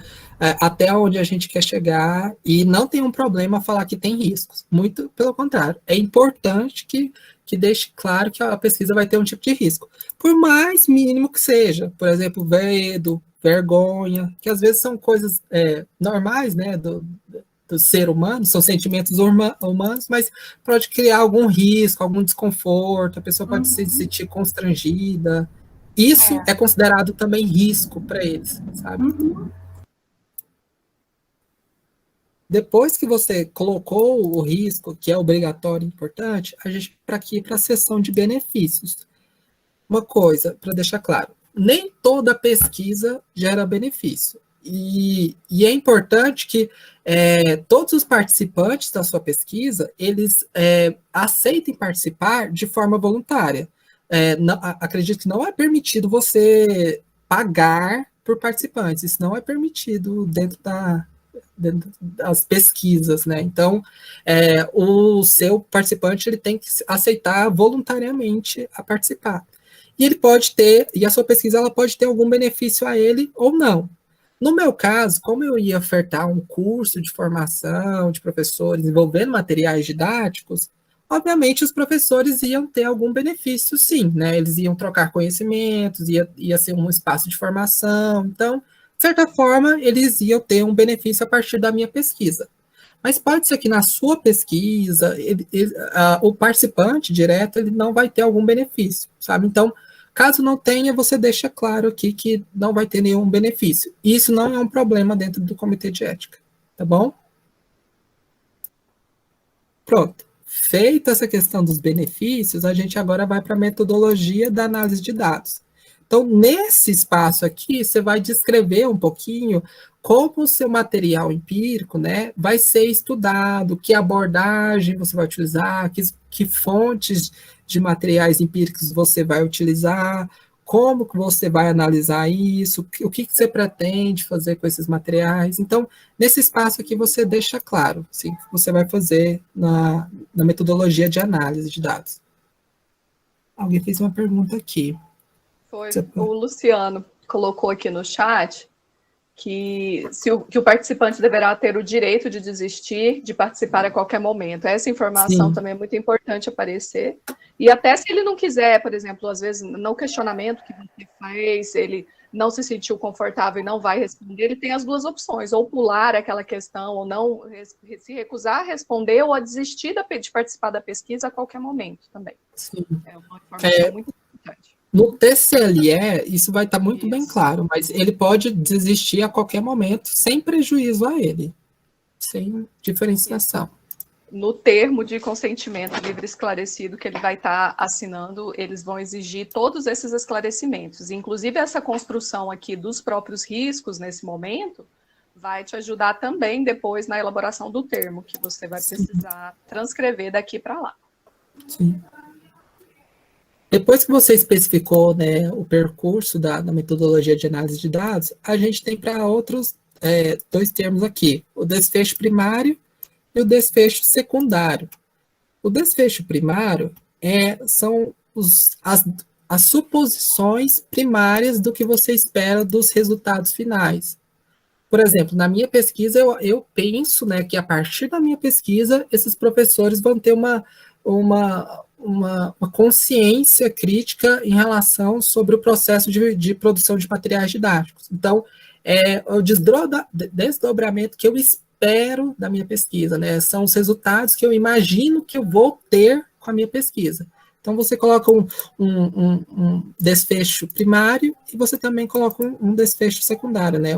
até onde a gente quer chegar, e não tem um problema falar que tem riscos. Muito pelo contrário. É importante que deixe claro que a pesquisa vai ter um tipo de risco. Por mais mínimo que seja. Por exemplo, medo, vergonha, que às vezes são coisas normais, né, do ser humano, são sentimentos humanos, mas pode criar algum risco, algum desconforto, a pessoa pode se sentir constrangida. Isso é considerado também risco para eles, sabe? Depois que você colocou o risco, que é obrigatório e importante, a gente para aqui para a seção de benefícios. Uma coisa, para deixar claro, nem toda pesquisa gera benefício. E é importante que todos os participantes da sua pesquisa, eles aceitem participar de forma voluntária. Acredito que não é permitido você pagar por participantes, isso não é permitido dentro das pesquisas, né? Então, o seu participante ele tem que aceitar voluntariamente a participar. E ele pode ter, e a sua pesquisa ela pode ter algum benefício a ele ou não. No meu caso, como eu ia ofertar um curso de formação de professores envolvendo materiais didáticos, obviamente os professores iam ter algum benefício, sim, né? Eles iam trocar conhecimentos, ia ser um espaço de formação. Então, de certa forma, eles iam ter um benefício a partir da minha pesquisa. Mas pode ser que na sua pesquisa, o participante direto ele não vai ter algum benefício, sabe? Então, caso não tenha, você deixa claro aqui que não vai ter nenhum benefício. Isso não é um problema dentro do comitê de ética, tá bom? Pronto. Feita essa questão dos benefícios, a gente agora vai para a metodologia da análise de dados. Então, nesse espaço aqui, você vai descrever um pouquinho como o seu material empírico, né, vai ser estudado, que abordagem você vai utilizar, que fontes de materiais empíricos você vai utilizar, como que você vai analisar isso, o que você pretende fazer com esses materiais. Então, nesse espaço aqui você deixa claro, assim, o que você vai fazer na metodologia de análise de dados. Alguém fez uma pergunta aqui. Foi o Luciano colocou aqui no chat que o participante deverá ter o direito de desistir de participar a qualquer momento. Essa informação Sim. também é muito importante aparecer. E até se ele não quiser, por exemplo, às vezes no questionamento que você fez, ele não se sentiu confortável e não vai responder, ele tem as duas opções, ou pular aquela questão, ou não se recusar a responder, ou a desistir de participar da pesquisa a qualquer momento também. Sim. É uma informação muito importante. No TCLE, isso vai estar muito bem claro, mas ele pode desistir a qualquer momento, sem prejuízo a ele, sem diferenciação. No termo de consentimento livre esclarecido que ele vai estar assinando, eles vão exigir todos esses esclarecimentos. Inclusive, essa construção aqui dos próprios riscos, nesse momento, vai te ajudar também depois na elaboração do termo, que você vai precisar transcrever daqui para lá. Sim. Depois que você especificou, né, o percurso da metodologia de análise de dados, a gente tem para outros dois termos aqui, o desfecho primário e o desfecho secundário. O desfecho primário são as suposições primárias do que você espera dos resultados finais. Por exemplo, na minha pesquisa, eu penso, né, que a partir da minha pesquisa, esses professores vão ter uma consciência crítica em relação sobre o processo de produção de materiais didáticos. Então, o desdobramento que eu espero da minha pesquisa, né? São os resultados que eu imagino que eu vou ter com a minha pesquisa. Então, você coloca um desfecho primário e você também coloca um desfecho secundário, né?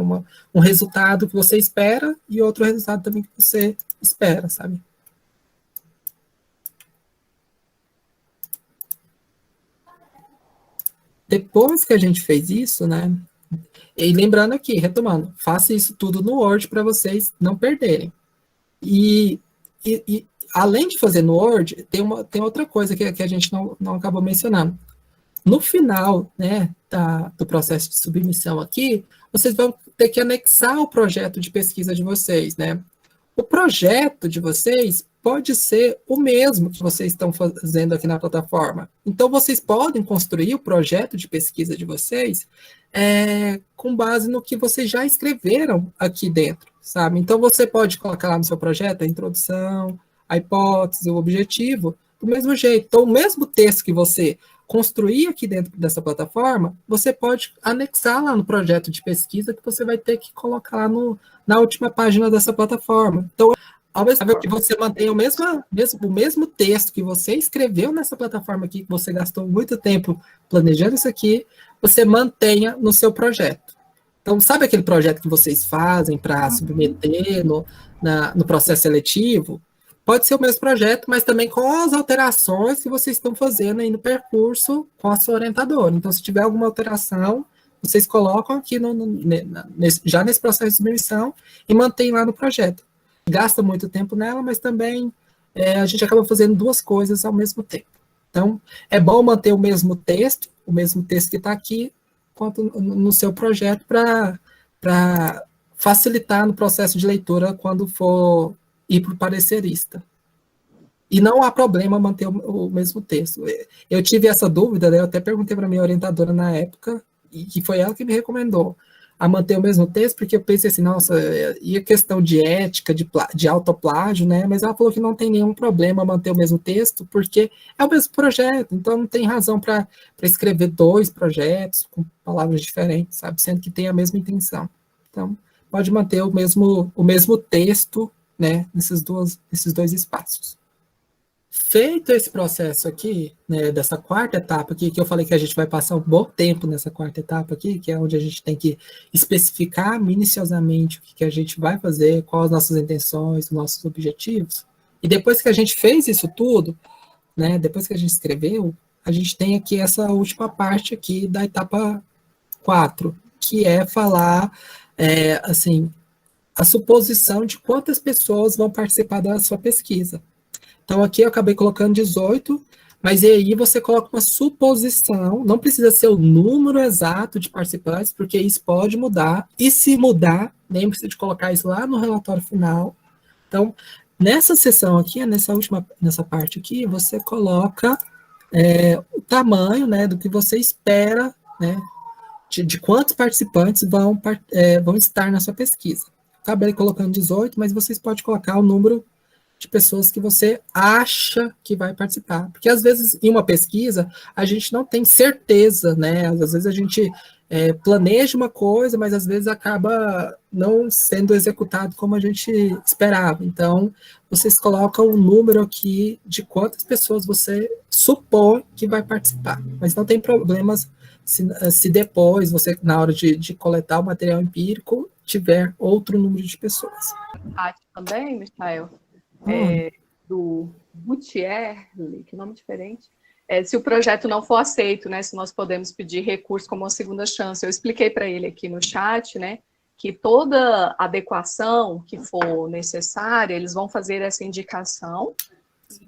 Um resultado que você espera e outro resultado também que você espera, sabe? depois que a gente fez isso, né? E lembrando aqui, retomando, faça isso tudo no Word para vocês não perderem. E além de fazer no Word, tem outra coisa que a gente não acabou mencionando. No final, né, do processo de submissão aqui, vocês vão ter que anexar o projeto de pesquisa de vocês, né? O projeto de vocês pode ser o mesmo que vocês estão fazendo aqui na plataforma. Então, vocês podem construir o projeto de pesquisa de vocês com base no que vocês já escreveram aqui dentro, sabe? Então, você pode colocar lá no seu projeto a introdução, a hipótese, o objetivo, do mesmo jeito. Então, o mesmo texto que você construir aqui dentro dessa plataforma, você pode anexar lá no projeto de pesquisa que você vai ter que colocar lá na última página dessa plataforma. Então, ao mesmo tempo que você mantém o mesmo texto que você escreveu nessa plataforma aqui, que você gastou muito tempo planejando isso aqui, você mantenha no seu projeto. Então, sabe aquele projeto que vocês fazem para submeter no processo seletivo? Pode ser o mesmo projeto, mas também com as alterações que vocês estão fazendo aí no percurso com a sua orientadora. Então, se tiver alguma alteração, vocês colocam aqui já nesse processo de submissão e mantém lá no projeto. Gasta muito tempo nela, mas também a gente acaba fazendo duas coisas ao mesmo tempo. Então, é bom manter o mesmo texto que está aqui, quanto no seu projeto, para facilitar no processo de leitura quando for ir para o parecerista. E não há problema manter o mesmo texto. Eu tive essa dúvida, né? Eu até perguntei para a minha orientadora na época, e que foi ela que me recomendou a manter o mesmo texto, porque eu pensei assim, nossa, e a questão de ética, de autoplágio, né? Mas ela falou que não tem nenhum problema manter o mesmo texto, porque é o mesmo projeto, então não tem razão para escrever 2 projetos com palavras diferentes, sabe? Sendo que tem a mesma intenção. Então, pode manter o mesmo texto, né, nesses dois espaços. Feito esse processo aqui, né, dessa quarta etapa aqui, que eu falei que a gente vai passar um bom tempo nessa quarta etapa aqui, que é onde a gente tem que especificar minuciosamente o que a gente vai fazer, quais as nossas intenções, os nossos objetivos. E depois que a gente fez isso tudo, né, depois que a gente escreveu, a gente tem aqui essa última parte aqui da etapa 4, que é falar, assim, a suposição de quantas pessoas vão participar da sua pesquisa. Então, aqui eu acabei colocando 18, mas aí você coloca uma suposição, não precisa ser o número exato de participantes, porque isso pode mudar, e se mudar, lembre-se de colocar isso lá no relatório final. Então, nessa seção aqui, nessa parte aqui, você coloca o tamanho, né, do que você espera, né, de quantos participantes vão estar na sua pesquisa. Acabei colocando 18, mas vocês podem colocar o número de pessoas que você acha que vai participar. Porque, às vezes, em uma pesquisa, a gente não tem certeza, né? Às vezes a gente planeja uma coisa, mas às vezes acaba não sendo executado como a gente esperava. Então, vocês colocam um número aqui de quantas pessoas você supõe que vai participar. Mas não tem problemas se depois, você, na hora de coletar o material empírico, tiver outro número de pessoas. Também, Michael, do Gutierrez, que nome diferente, se o projeto não for aceito, né, se nós podemos pedir recurso como uma segunda chance. Eu expliquei para ele aqui no chat, né, que toda adequação que for necessária, eles vão fazer essa indicação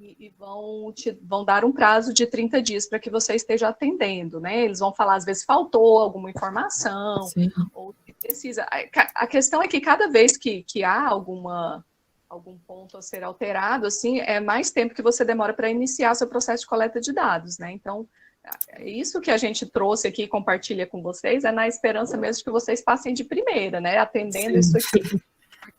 e vão dar um prazo de 30 dias para que você esteja atendendo, né? Eles vão falar, às vezes, faltou alguma informação, Sim. ou precisa. A questão é que cada vez que há algum ponto a ser alterado, assim, é mais tempo que você demora para iniciar seu processo de coleta de dados, né? Então, isso que a gente trouxe aqui e compartilha com vocês é na esperança mesmo de que vocês passem de primeira, né? Atendendo Sim. isso aqui.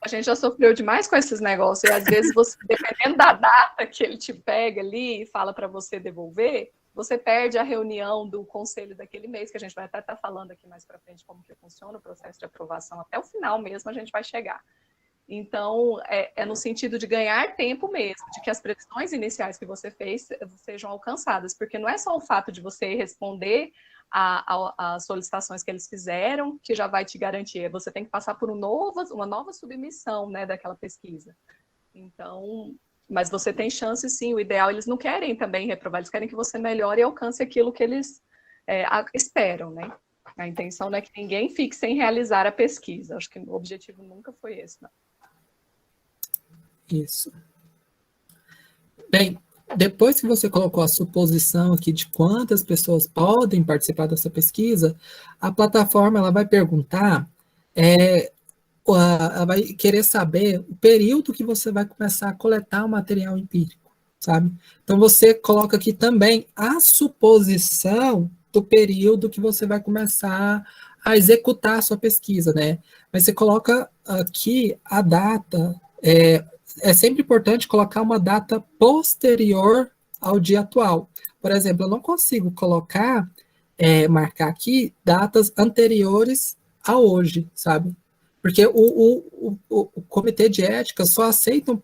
A gente já sofreu demais com esses negócios, e às vezes você, dependendo da data que ele te pega ali e fala para você devolver, você perde a reunião do conselho daquele mês, que a gente vai até estar falando aqui mais para frente como que funciona o processo de aprovação, até o final mesmo a gente vai chegar. Então, é no sentido de ganhar tempo mesmo, de que as previsões iniciais que você fez sejam alcançadas, porque não é só o fato de você responder às solicitações que eles fizeram, que já vai te garantir, você tem que passar por uma nova submissão, né, daquela pesquisa. Então, mas você tem chance sim, o ideal, eles não querem também reprovar, eles querem que você melhore e alcance aquilo que eles esperam, né? A intenção não é que ninguém fique sem realizar a pesquisa. Acho que o objetivo nunca foi esse, não. Isso. Bem, depois que você colocou a suposição aqui de quantas pessoas podem participar dessa pesquisa, a plataforma ela vai perguntar, ela vai querer saber o período que você vai começar a coletar o material empírico, sabe? Então, você coloca aqui também a suposição do período que você vai começar a executar a sua pesquisa, né? Mas você coloca aqui a data, é sempre importante colocar uma data posterior ao dia atual. Por exemplo, eu não consigo colocar, marcar aqui datas anteriores a hoje, sabe? Porque o comitê de ética só aceita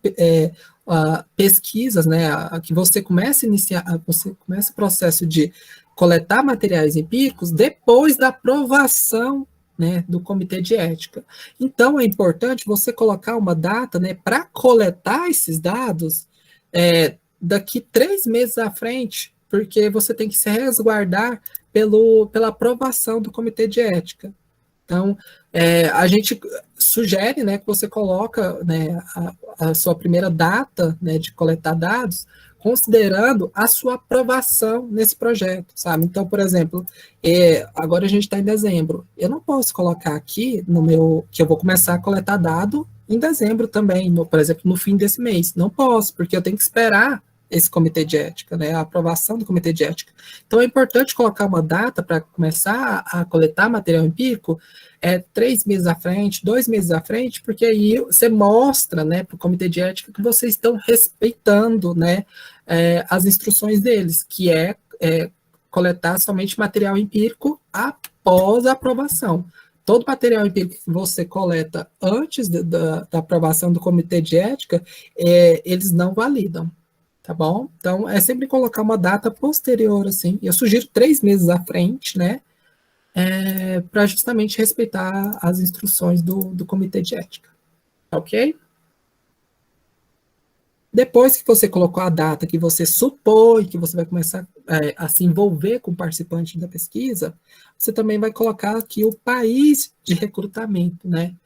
pesquisas, né? Que você comece a iniciar, você começa o processo de coletar materiais empíricos depois da aprovação, né, do comitê de ética. Então, é importante você colocar uma data, né, para coletar esses dados daqui 3 meses à frente, porque você tem que se resguardar pela aprovação do comitê de ética. Então, a gente sugere, né, que você coloca, né, a sua primeira data, né, de coletar dados, considerando a sua aprovação nesse projeto, sabe? Então, por exemplo, agora a gente está em dezembro. Eu não posso colocar aqui que eu vou começar a coletar dado em dezembro também, por exemplo, no fim desse mês. Não posso, porque eu tenho que esperar esse comitê de ética, né, a aprovação do comitê de ética. Então, é importante colocar uma data para começar a coletar material empírico 3 meses à frente, 2 meses à frente, porque aí você mostra, né, para o comitê de ética que vocês estão respeitando, né, as instruções deles, que coletar somente material empírico após a aprovação. Todo material empírico que você coleta antes da aprovação do comitê de ética, eles não validam. Tá bom? Então, é sempre colocar uma data posterior, assim. Eu sugiro 3 meses à frente, né? Para justamente respeitar as instruções do comitê de ética. Ok? Depois que você colocou a data que você supõe que você vai começar a se envolver com o participante da pesquisa, você também vai colocar aqui o país de recrutamento, né?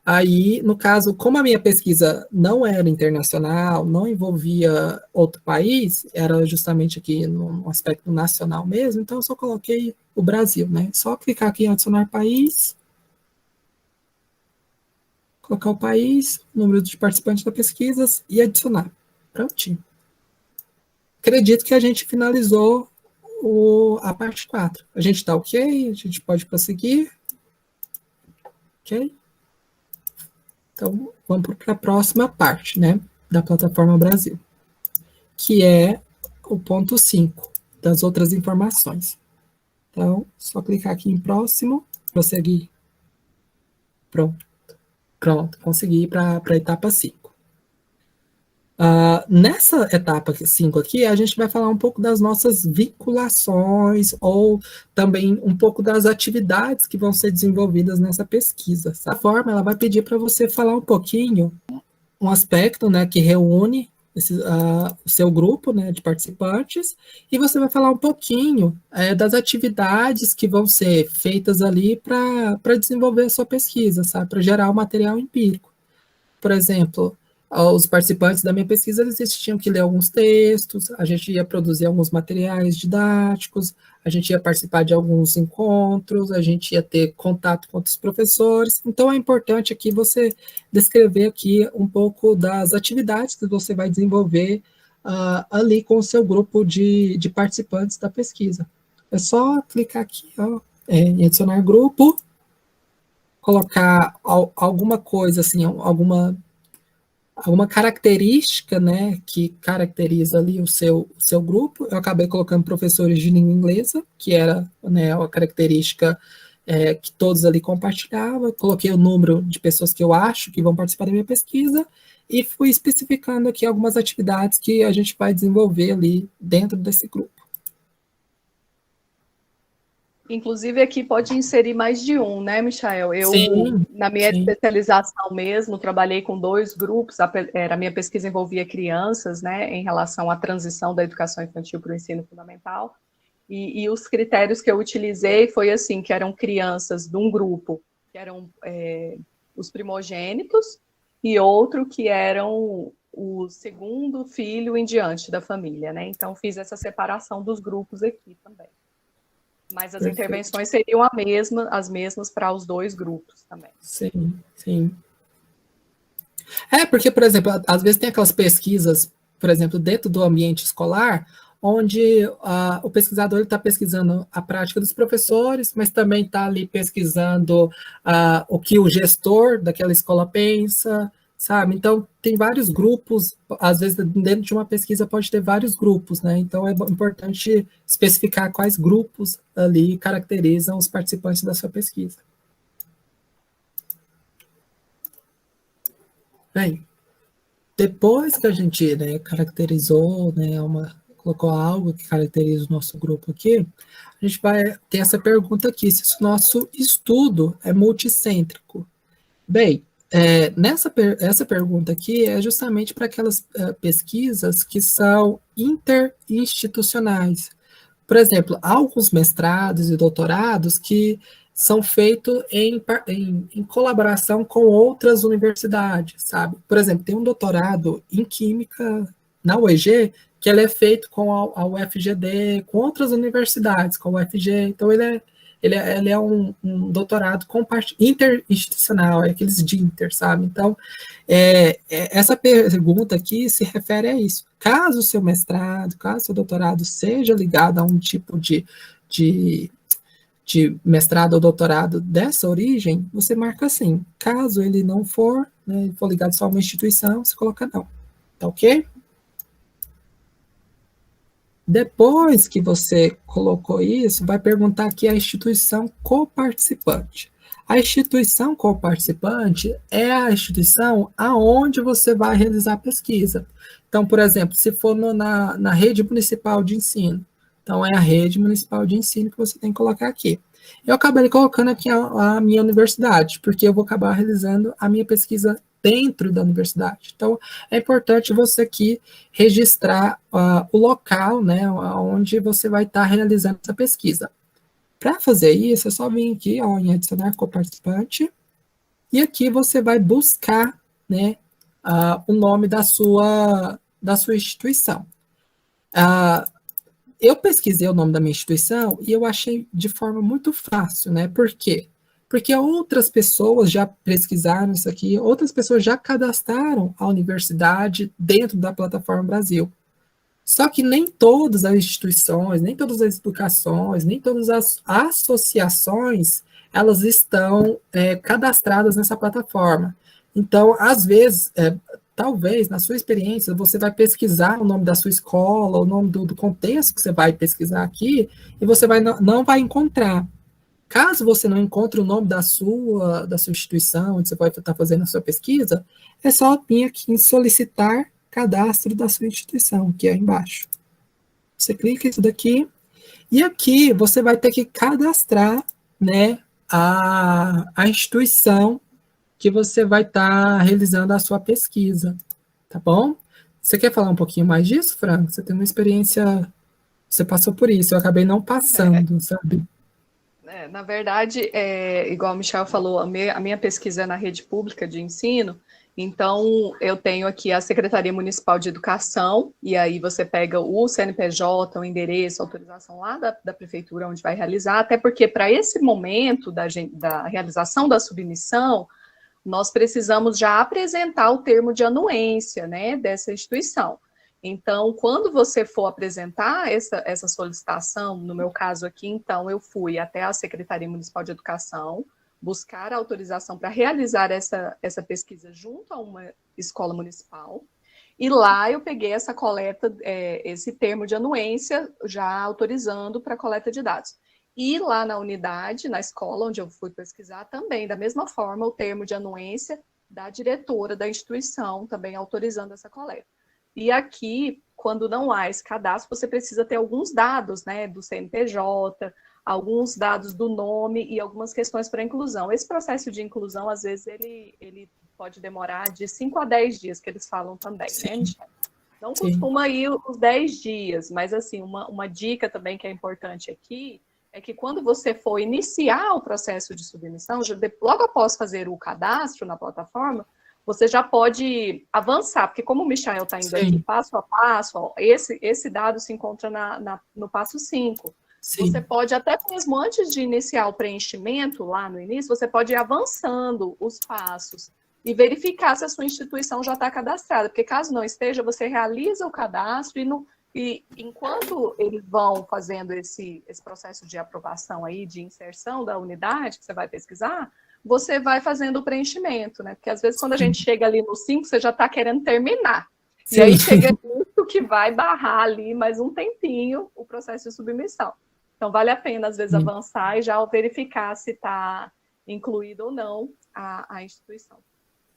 Aí, no caso, como a minha pesquisa não era internacional, não envolvia outro país, era justamente aqui no aspecto nacional mesmo, então eu só coloquei o Brasil, né? Só clicar aqui em adicionar país, colocar o país, número de participantes da pesquisa e adicionar. Prontinho. Acredito que a gente finalizou a parte 4. A gente está ok? A gente pode prosseguir? Ok? Então, vamos para a próxima parte, né, da plataforma Brasil, que é o ponto 5, das outras informações. Então, só clicar aqui em próximo, prosseguir. Pronto, consegui ir para a etapa 5. Nessa etapa 5 aqui, a gente vai falar um pouco das nossas vinculações ou também um pouco das atividades que vão ser desenvolvidas nessa pesquisa. Dessa forma, ela vai pedir para você falar um pouquinho, um aspecto, né, que reúne o seu grupo, né, de participantes, e você vai falar um pouquinho das atividades que vão ser feitas ali para desenvolver a sua pesquisa, sabe, para gerar o material empírico. Por exemplo, os participantes da minha pesquisa, eles tinham que ler alguns textos, a gente ia produzir alguns materiais didáticos, a gente ia participar de alguns encontros, a gente ia ter contato com outros professores. Então, é importante aqui você descrever aqui um pouco das atividades que você vai desenvolver ali com o seu grupo de participantes da pesquisa. É só clicar aqui, ó, em adicionar grupo, colocar alguma coisa, assim, alguma característica, né, que caracteriza ali o seu grupo. Eu acabei colocando professores de língua inglesa, que era, né, a característica que todos ali compartilhavam. Coloquei o número de pessoas que eu acho que vão participar da minha pesquisa e fui especificando aqui algumas atividades que a gente vai desenvolver ali dentro desse grupo. Inclusive, aqui pode inserir mais de um, né, Michael? Eu, na minha especialização mesmo, trabalhei com 2 grupos. A minha pesquisa envolvia crianças, né, em relação à transição da educação infantil para o ensino fundamental. E os critérios que eu utilizei foi assim, que eram crianças de um grupo, que eram os primogênitos, e outro que eram o segundo filho em diante da família, né? Então, fiz essa separação dos grupos aqui também. Mas as Perfeito. intervenções seriam as mesmas para os dois grupos também. Sim, sim. Porque, por exemplo, às vezes tem aquelas pesquisas, por exemplo, dentro do ambiente escolar, onde o pesquisador está pesquisando a prática dos professores, mas também está ali pesquisando o que o gestor daquela escola pensa, sabe? Então, tem vários grupos, às vezes dentro de uma pesquisa pode ter vários grupos, né? Então, é importante especificar quais grupos ali caracterizam os participantes da sua pesquisa. Bem, depois que a gente, né, caracterizou, né, colocou algo que caracteriza o nosso grupo aqui, a gente vai ter essa pergunta aqui, se o nosso estudo é multicêntrico. Bem, essa pergunta aqui é justamente para aquelas pesquisas que são interinstitucionais. Por exemplo, há alguns mestrados e doutorados que são feitos em colaboração com outras universidades, sabe? Por exemplo, tem um doutorado em Química na UEG, que ele é feito com a UFGD, com outras universidades, com a UFG, então ele é um doutorado interinstitucional, é aqueles de inter, sabe? Então, essa pergunta aqui se refere a isso. Caso o seu mestrado, caso o seu doutorado seja ligado a um tipo de mestrado ou doutorado dessa origem, você marca assim. Caso ele não for, né, for ligado só a uma instituição, você coloca não. Tá ok? Depois que você colocou isso, vai perguntar aqui a instituição coparticipante. A instituição coparticipante é a instituição aonde você vai realizar a pesquisa. Então, por exemplo, se for na rede municipal de ensino, então é a rede municipal de ensino que você tem que colocar aqui. Eu acabei colocando aqui a minha universidade, porque eu vou acabar realizando a minha pesquisa dentro da universidade. Então, é importante você aqui registrar o local, né, onde você vai estar realizando essa pesquisa. Para fazer isso, é só vir aqui, ó, em adicionar coparticipante, e aqui você vai buscar, né, o nome da sua instituição. Eu pesquisei o nome da minha instituição e eu achei de forma muito fácil, né? Por quê? Porque outras pessoas já pesquisaram isso aqui, outras pessoas já cadastraram a universidade dentro da plataforma Brasil. Só que nem todas as instituições, nem todas as educações, nem todas as associações, elas estão cadastradas nessa plataforma. Então, às vezes, talvez, na sua experiência, você vai pesquisar o nome da sua escola, o nome do contexto que você vai pesquisar aqui, e você não vai encontrar. Caso você não encontre o nome da sua instituição, onde você pode estar fazendo a sua pesquisa, é só vir aqui em solicitar cadastro da sua instituição, que é embaixo. Você clica isso daqui, e aqui você vai ter que cadastrar, né, a instituição que você vai estar realizando a sua pesquisa, tá bom? Você quer falar um pouquinho mais disso, Fran? Você tem uma experiência, você passou por isso, eu acabei não passando, sabe? Na verdade, igual o Michel falou, a minha pesquisa é na rede pública de ensino, então eu tenho aqui a Secretaria Municipal de Educação, e aí você pega o CNPJ, o endereço, a autorização lá da prefeitura onde vai realizar, até porque para esse momento da realização da submissão, nós precisamos já apresentar o termo de anuência, né, dessa instituição. Então, quando você for apresentar essa solicitação, no meu caso aqui, então, eu fui até a Secretaria Municipal de Educação, buscar a autorização para realizar essa pesquisa junto a uma escola municipal, e lá eu peguei essa coleta, esse termo de anuência, já autorizando para a coleta de dados. E lá na unidade, na escola onde eu fui pesquisar, também, da mesma forma, o termo de anuência da diretora da instituição, também autorizando essa coleta. E aqui, quando não há esse cadastro, você precisa ter alguns dados, né, do CNPJ, alguns dados do nome e algumas questões para inclusão. Esse processo de inclusão, às vezes, ele pode demorar de 5 a 10 dias, que eles falam também, né, Michel? Não Sim. costuma ir os 10 dias, mas assim, uma dica também que é importante aqui é que quando você for iniciar o processo de submissão, logo após fazer o cadastro na plataforma, você já pode avançar, porque como o Michael está indo aqui Sim. passo a passo, ó, esse dado se encontra no passo 5. Sim. Você pode, até mesmo antes de iniciar o preenchimento, lá no início, você pode ir avançando os passos e verificar se a sua instituição já está cadastrada, porque caso não esteja, você realiza o cadastro e enquanto eles vão fazendo esse processo de aprovação aí, de inserção da unidade que você vai pesquisar, você vai fazendo o preenchimento, né? Porque às vezes quando a gente chega ali no 5, você já está querendo terminar. Sim. E aí chega isso que vai barrar ali mais um tempinho o processo de submissão. Então vale a pena, às vezes, avançar e já verificar se está incluído ou não a instituição.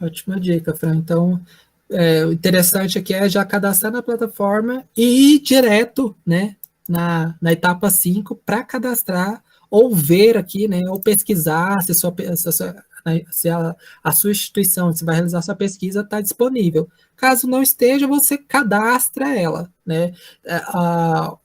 Ótima dica, Fran. Então, o interessante aqui é já cadastrar na plataforma e ir direto, né, na etapa 5 para cadastrar ou ver aqui, né, ou pesquisar se a sua instituição, se vai realizar sua pesquisa, está disponível. Caso não esteja, você cadastra ela, né?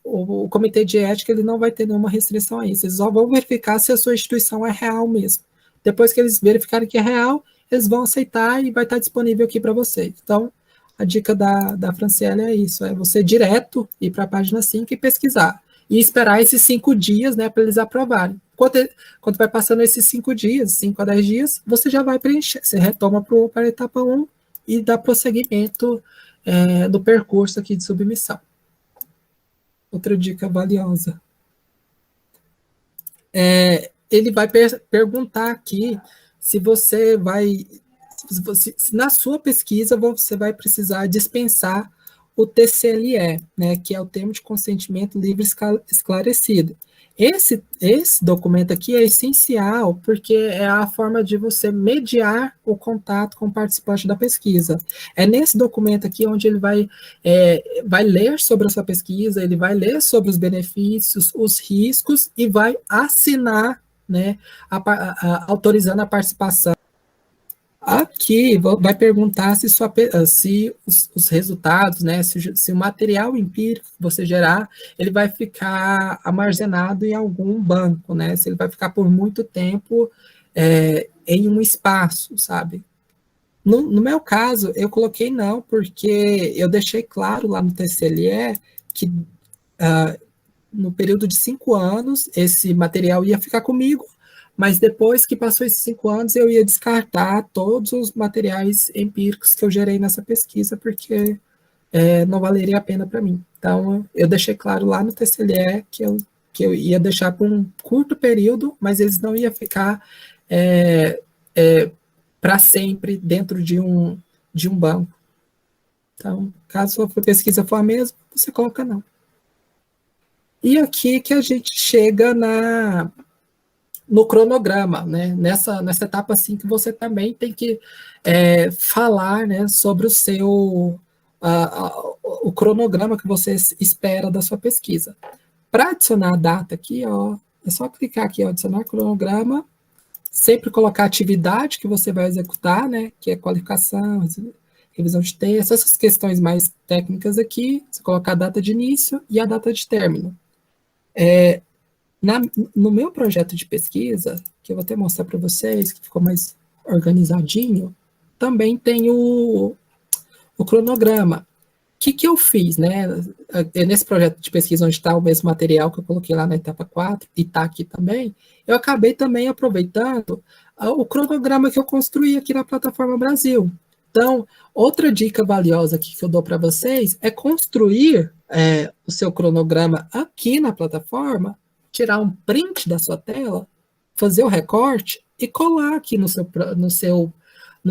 O comitê de ética ele não vai ter nenhuma restrição a isso, eles só vão verificar se a sua instituição é real mesmo. Depois que eles verificarem que é real, eles vão aceitar e vai estar disponível aqui para vocês. Então, a dica da Franciele é isso, é você direto ir para a página 5 e pesquisar. E esperar esses 5 dias, né, para eles aprovarem. Quando vai passando esses 5 dias, 5 a 10 dias, você já vai preencher, você retoma para a etapa 1 e dá prosseguimento do percurso aqui de submissão. Outra dica valiosa. Ele vai perguntar aqui se você vai, se na sua pesquisa você vai precisar dispensar o TCLE, né, que é o termo de consentimento livre esclarecido. Esse documento aqui é essencial porque é a forma de você mediar o contato com o participante da pesquisa. É nesse documento aqui onde ele vai ler sobre a sua pesquisa, ele vai ler sobre os benefícios, os riscos e vai assinar, né, autorizando a participação. Aqui vai perguntar se os resultados, né, se o material empírico que você gerar, ele vai ficar armazenado em algum banco, né, se ele vai ficar por muito tempo em um espaço, sabe? No meu caso, eu coloquei não, porque eu deixei claro lá no TCLE que no período de 5 anos, esse material ia ficar comigo, mas depois que passou esses 5 anos, eu ia descartar todos os materiais empíricos que eu gerei nessa pesquisa, porque não valeria a pena para mim. Então, eu deixei claro lá no TCLE que eu ia deixar por um curto período, mas eles não iam ficar para sempre dentro de um banco. Então, caso a pesquisa for a mesma, você coloca não. E aqui que a gente chega no cronograma, né? Nessa etapa assim que você também tem que falar, né, sobre o cronograma que você espera da sua pesquisa. Para adicionar a data aqui, ó, é só clicar aqui, ó, adicionar cronograma, sempre colocar a atividade que você vai executar, né, que é qualificação, revisão de texto, essas questões mais técnicas aqui, você colocar a data de início e a data de término. No meu projeto de pesquisa, que eu vou até mostrar para vocês, que ficou mais organizadinho, também tem o cronograma. O que eu fiz, né? Nesse projeto de pesquisa, onde está o mesmo material que eu coloquei lá na etapa 4, e está aqui também, eu acabei também aproveitando o cronograma que eu construí aqui na Plataforma Brasil. Então, outra dica valiosa aqui que eu dou para vocês é construir o seu cronograma aqui na plataforma, tirar um print da sua tela, fazer o recorte e colar aqui no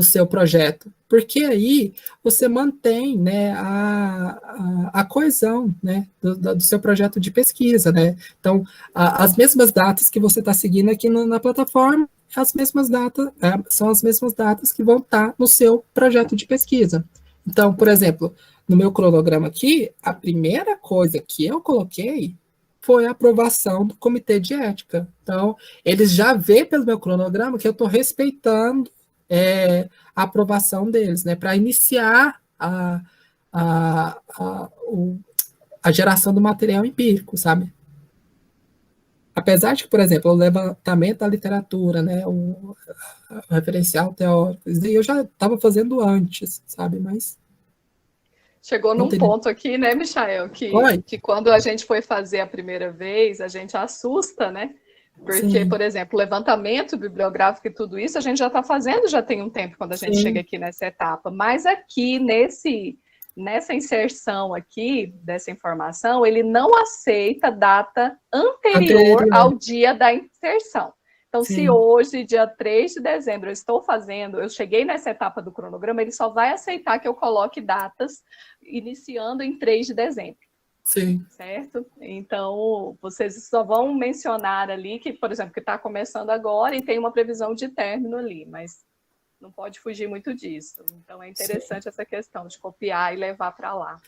seu projeto, porque aí você mantém, né, a coesão, né, do seu projeto de pesquisa, né? Então, as mesmas datas que você está seguindo aqui na plataforma, as mesmas datas, são as mesmas datas que vão estar no seu projeto de pesquisa. Então, por exemplo, no meu cronograma aqui, a primeira coisa que eu coloquei foi a aprovação do comitê de ética. Então, eles já vê pelo meu cronograma que eu estou respeitando a aprovação deles, né, para iniciar a geração do material empírico, sabe? Apesar de que, por exemplo, o levantamento da literatura, né, o referencial teórico, eu já estava fazendo antes, sabe? Mas chegou num ponto aqui, né, Michael, que quando a gente foi fazer a primeira vez, a gente assusta, né? Porque, Sim. por exemplo, levantamento bibliográfico e tudo isso, a gente já está fazendo, já tem um tempo quando a gente chega aqui nessa etapa. Mas aqui, nessa inserção aqui, dessa informação, ele não aceita data anterior ao dia da inserção. Então, se hoje, dia 3 de dezembro, eu cheguei nessa etapa do cronograma, ele só vai aceitar que eu coloque datas iniciando em 3 de dezembro. Sim. Certo? Então, vocês só vão mencionar ali que, por exemplo, que está começando agora e tem uma previsão de término ali, mas não pode fugir muito disso. Então, é interessante essa questão de copiar e levar para lá.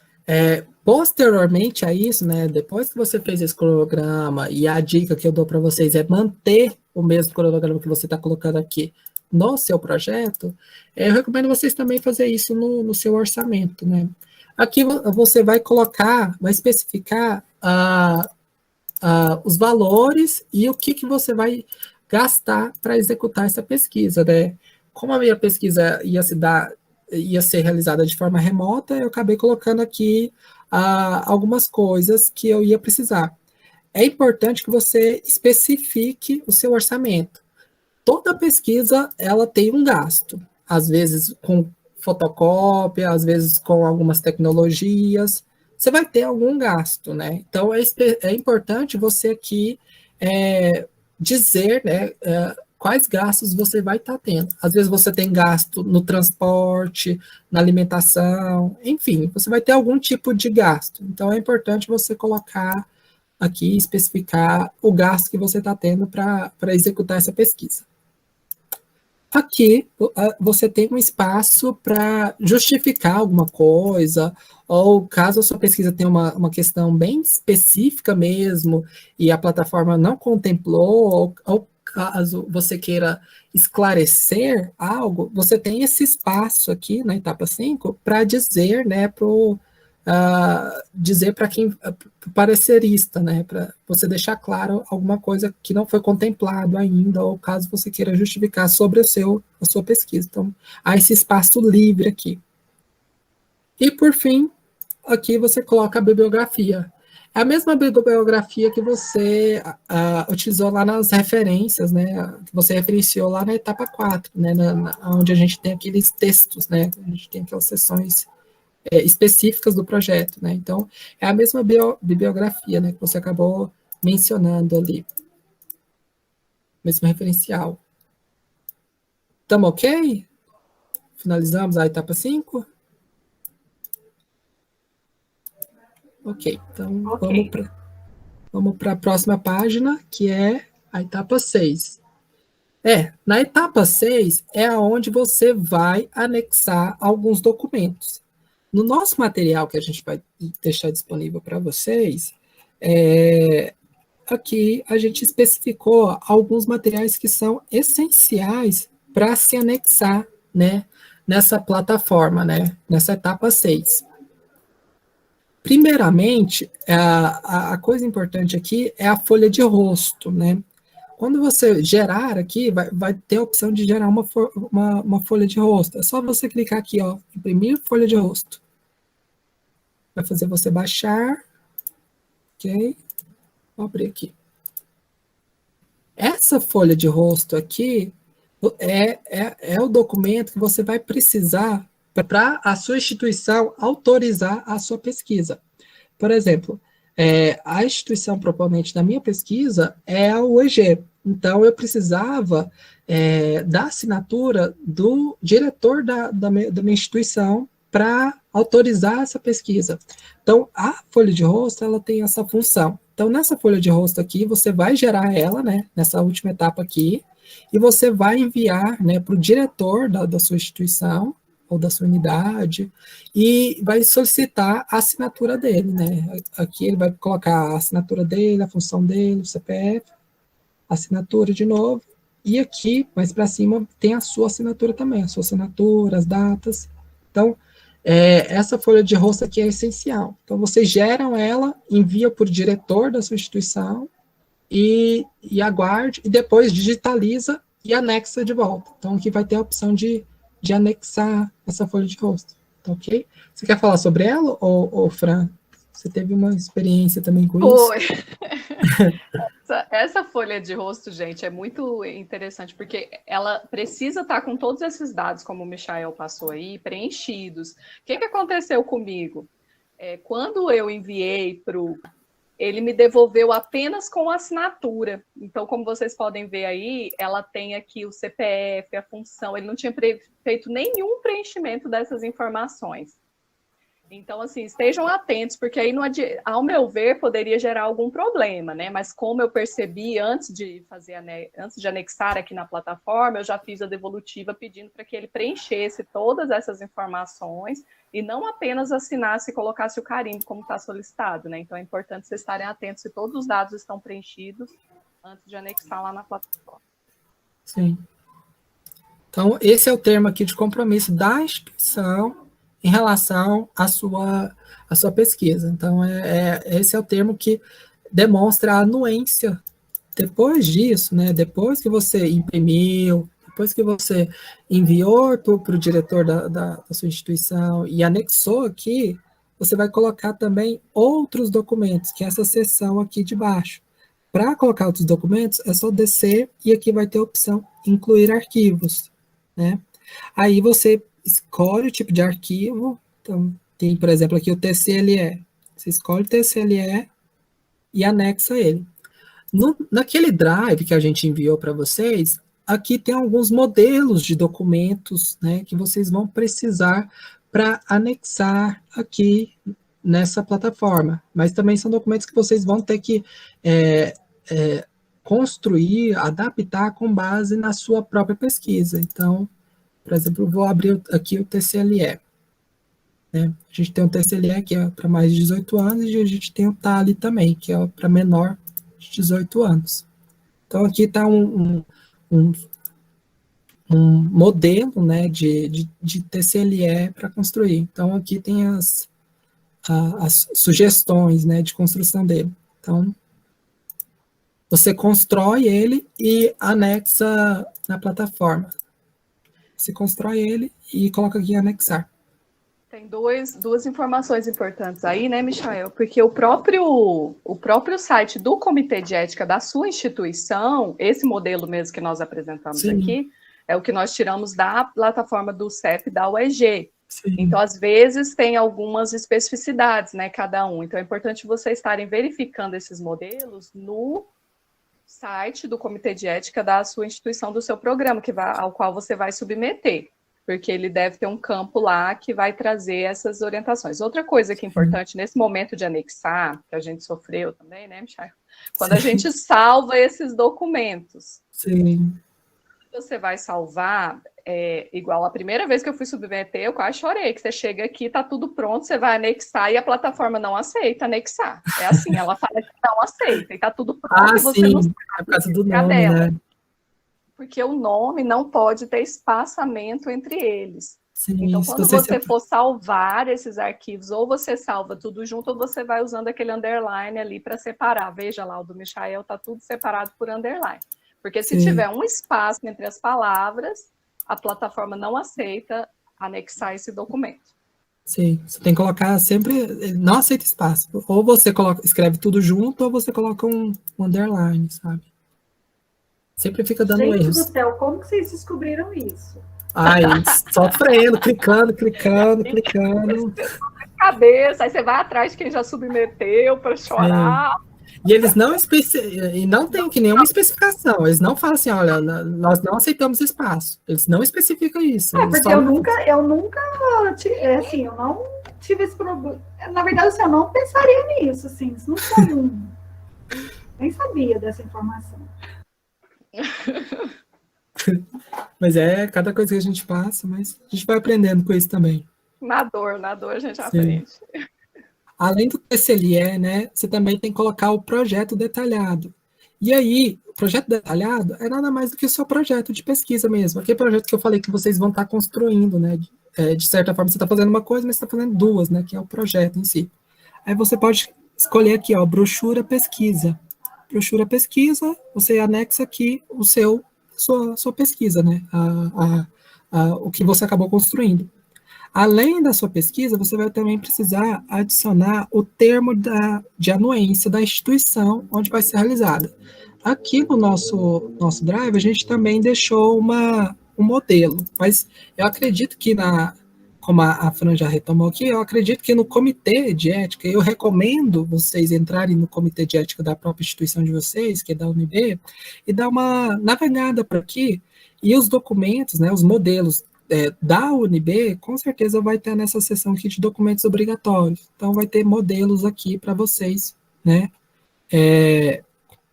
Posteriormente a isso, né, depois que você fez esse cronograma, e a dica que eu dou para vocês é manter o mesmo cronograma que você está colocando aqui no seu projeto, eu recomendo vocês também fazer isso no seu orçamento, né? Aqui você vai especificar os valores e o que você vai gastar para executar essa pesquisa, né? Como a minha pesquisa ia ser realizada de forma remota, eu acabei colocando aqui algumas coisas que eu ia precisar. É importante que você especifique o seu orçamento. Toda pesquisa, ela tem um gasto, às vezes com fotocópia, às vezes com algumas tecnologias, você vai ter algum gasto, né? Então, é importante você aqui dizer, né, quais gastos você vai estar tendo. Às vezes você tem gasto no transporte, na alimentação, enfim, você vai ter algum tipo de gasto. Então, é importante você colocar aqui, especificar o gasto que você está tendo para executar essa pesquisa. Aqui, você tem um espaço para justificar alguma coisa, ou caso a sua pesquisa tenha uma questão bem específica mesmo, e a plataforma não contemplou, ou caso você queira esclarecer algo, você tem esse espaço aqui na etapa 5 para dizer, né, dizer para quem, pro parecerista, né, para você deixar claro alguma coisa que não foi contemplado ainda, ou caso você queira justificar sobre a sua pesquisa. Então, há esse espaço livre aqui. E, por fim, aqui você coloca a bibliografia. É a mesma bibliografia que você utilizou lá nas referências, né, que você referenciou lá na etapa 4, né, onde a gente tem aqueles textos, né, a gente tem aquelas seções específicas do projeto, né? Então, é a mesma bibliografia, né, que você acabou mencionando ali. Mesmo referencial. Estamos ok? Finalizamos a etapa 5? Ok, então vamos para a próxima página, que é a etapa 6. Na etapa 6 é onde você vai anexar alguns documentos. No nosso material que a gente vai deixar disponível para vocês, aqui a gente especificou alguns materiais que são essenciais para se anexar, né, nessa plataforma, né, nessa etapa 6. Primeiramente, a coisa importante aqui é a folha de rosto, né? Quando você gerar aqui, vai ter a opção de gerar uma folha de rosto. É só você clicar aqui, ó, imprimir folha de rosto. Vai fazer você baixar. Ok? Vou abrir aqui. Essa folha de rosto aqui é o documento que você vai precisar para a sua instituição autorizar a sua pesquisa. Por exemplo, a instituição proponente da minha pesquisa é a UEG. Então, eu precisava da assinatura do diretor da minha instituição para autorizar essa pesquisa. Então, a folha de rosto, ela tem essa função. Então, nessa folha de rosto aqui, você vai gerar ela, né, nessa última etapa aqui, e você vai enviar, né, para o diretor da sua instituição, ou da sua unidade, e vai solicitar a assinatura dele, né? Aqui ele vai colocar a assinatura dele, a função dele, o CPF, assinatura de novo, e aqui, mais para cima, tem a sua assinatura também, a sua assinatura, as datas. Então, essa folha de rosto aqui é essencial. Então, vocês geram ela, enviam para o diretor da sua instituição e aguarde, e depois digitaliza e anexa de volta. Então, aqui vai ter a opção de anexar essa folha de rosto. Tá ok? Você quer falar sobre ela, ou Fran? Você teve uma experiência também com isso? Foi. Essa folha de rosto, gente, é muito interessante, porque ela precisa estar com todos esses dados, como o Michael passou aí, preenchidos. O que aconteceu comigo? Quando eu enviei ele me devolveu apenas com assinatura. Então, como vocês podem ver aí, ela tem aqui o CPF, a função, ele não tinha feito nenhum preenchimento dessas informações. Então, assim, estejam atentos, porque aí, ao meu ver, poderia gerar algum problema, né? Mas como eu percebi antes de anexar aqui na plataforma, eu já fiz a devolutiva pedindo para que ele preenchesse todas essas informações e não apenas assinasse e colocasse o carimbo como está solicitado, né? Então, é importante vocês estarem atentos se todos os dados estão preenchidos antes de anexar lá na plataforma. Sim. Então, esse é o termo aqui de compromisso da instituição em relação à sua pesquisa. Então, esse é o termo que demonstra a anuência. Depois disso, né, depois que você imprimiu, depois que você enviou para o diretor da sua instituição e anexou aqui, você vai colocar também outros documentos, que é essa seção aqui de baixo. Para colocar outros documentos, é só descer e aqui vai ter a opção incluir arquivos, né? Aí você escolhe o tipo de arquivo. Então, tem, por exemplo, aqui o TCLE. Você escolhe o TCLE e anexa ele. Naquele drive que a gente enviou para vocês, aqui tem alguns modelos de documentos, né, que vocês vão precisar para anexar aqui nessa plataforma. Mas também são documentos que vocês vão ter que construir, adaptar com base na sua própria pesquisa. Então, por exemplo, eu vou abrir aqui o TCLE. Né? A gente tem o TCLE, que é para mais de 18 anos, e a gente tem o TALE também, que é para menor de 18 anos. Então, aqui está um modelo, né, de TCLE para construir. Então, aqui tem as sugestões, né, de construção dele. Então, você constrói ele e anexa na plataforma. Você constrói ele e coloca aqui em anexar. Tem duas informações importantes aí, né, Michael? Porque o próprio site do Comitê de Ética da sua instituição, esse modelo mesmo que nós apresentamos Sim. aqui, é o que nós tiramos da plataforma do CEP da UEG. Sim. Então, às vezes, tem algumas especificidades, né, cada um. Então, é importante vocês estarem verificando esses modelos no site do Comitê de Ética da sua instituição, do seu programa, ao qual você vai submeter, porque ele deve ter um campo lá que vai trazer essas orientações. Outra coisa que é importante nesse momento de anexar, que a gente sofreu também, né, Michael? Quando a gente salva esses documentos. Sim. Você vai salvar, igual a primeira vez que eu fui submeter, eu quase chorei, que você chega aqui, tá tudo pronto, você vai anexar e a plataforma não aceita anexar. É assim, ela fala que não aceita e tá tudo pronto e você sim. não sabe É por causa do nome, dela. Né? Porque o nome não pode ter espaçamento entre eles. Sim, então, quando você for salvar esses arquivos, ou você salva tudo junto, ou você vai usando aquele underline ali para separar. Veja lá, o do Michael tá tudo separado por underline. Porque se tiver um espaço entre as palavras, a plataforma não aceita anexar esse documento. Sim, você tem que colocar sempre, não aceita espaço. Ou você escreve tudo junto, ou você coloca um underline, sabe? Sempre fica dando erros. Gente do céu, como que vocês descobriram isso? Ai, sofrendo, clicando. Cabeça, aí você vai atrás de quem já submeteu para chorar. E eles não tem que nenhuma especificação. Eles não falam assim, olha, nós não aceitamos espaço. Eles não especificam isso. Porque eu nunca, assim, eu não tive esse problema. Na verdade, assim, eu não pensaria nisso, assim, isso não foi nem sabia dessa informação. Mas cada coisa que a gente passa, mas a gente vai aprendendo com isso também. Na dor a gente aprende. Além do TCLE, né, você também tem que colocar o projeto detalhado. E aí, o projeto detalhado é nada mais do que o seu projeto de pesquisa mesmo. Aquele projeto que eu falei que vocês vão estar construindo, né, de certa forma, você está fazendo uma coisa, mas está fazendo duas, né, que é o projeto em si. Aí você pode escolher aqui, ó, brochura pesquisa. Brochura pesquisa, você anexa aqui sua pesquisa, né, o que você acabou construindo. Além da sua pesquisa, você vai também precisar adicionar o termo de anuência da instituição onde vai ser realizada. Aqui no nosso Drive, a gente também deixou um modelo, mas eu acredito que como a Fran já retomou aqui, eu acredito que no comitê de ética, eu recomendo vocês entrarem no comitê de ética da própria instituição de vocês, que é da UNB, e dar uma navegada por aqui, e os documentos, né, os modelos da UNB, com certeza vai ter nessa seção aqui de documentos obrigatórios. Então, vai ter modelos aqui para vocês, né,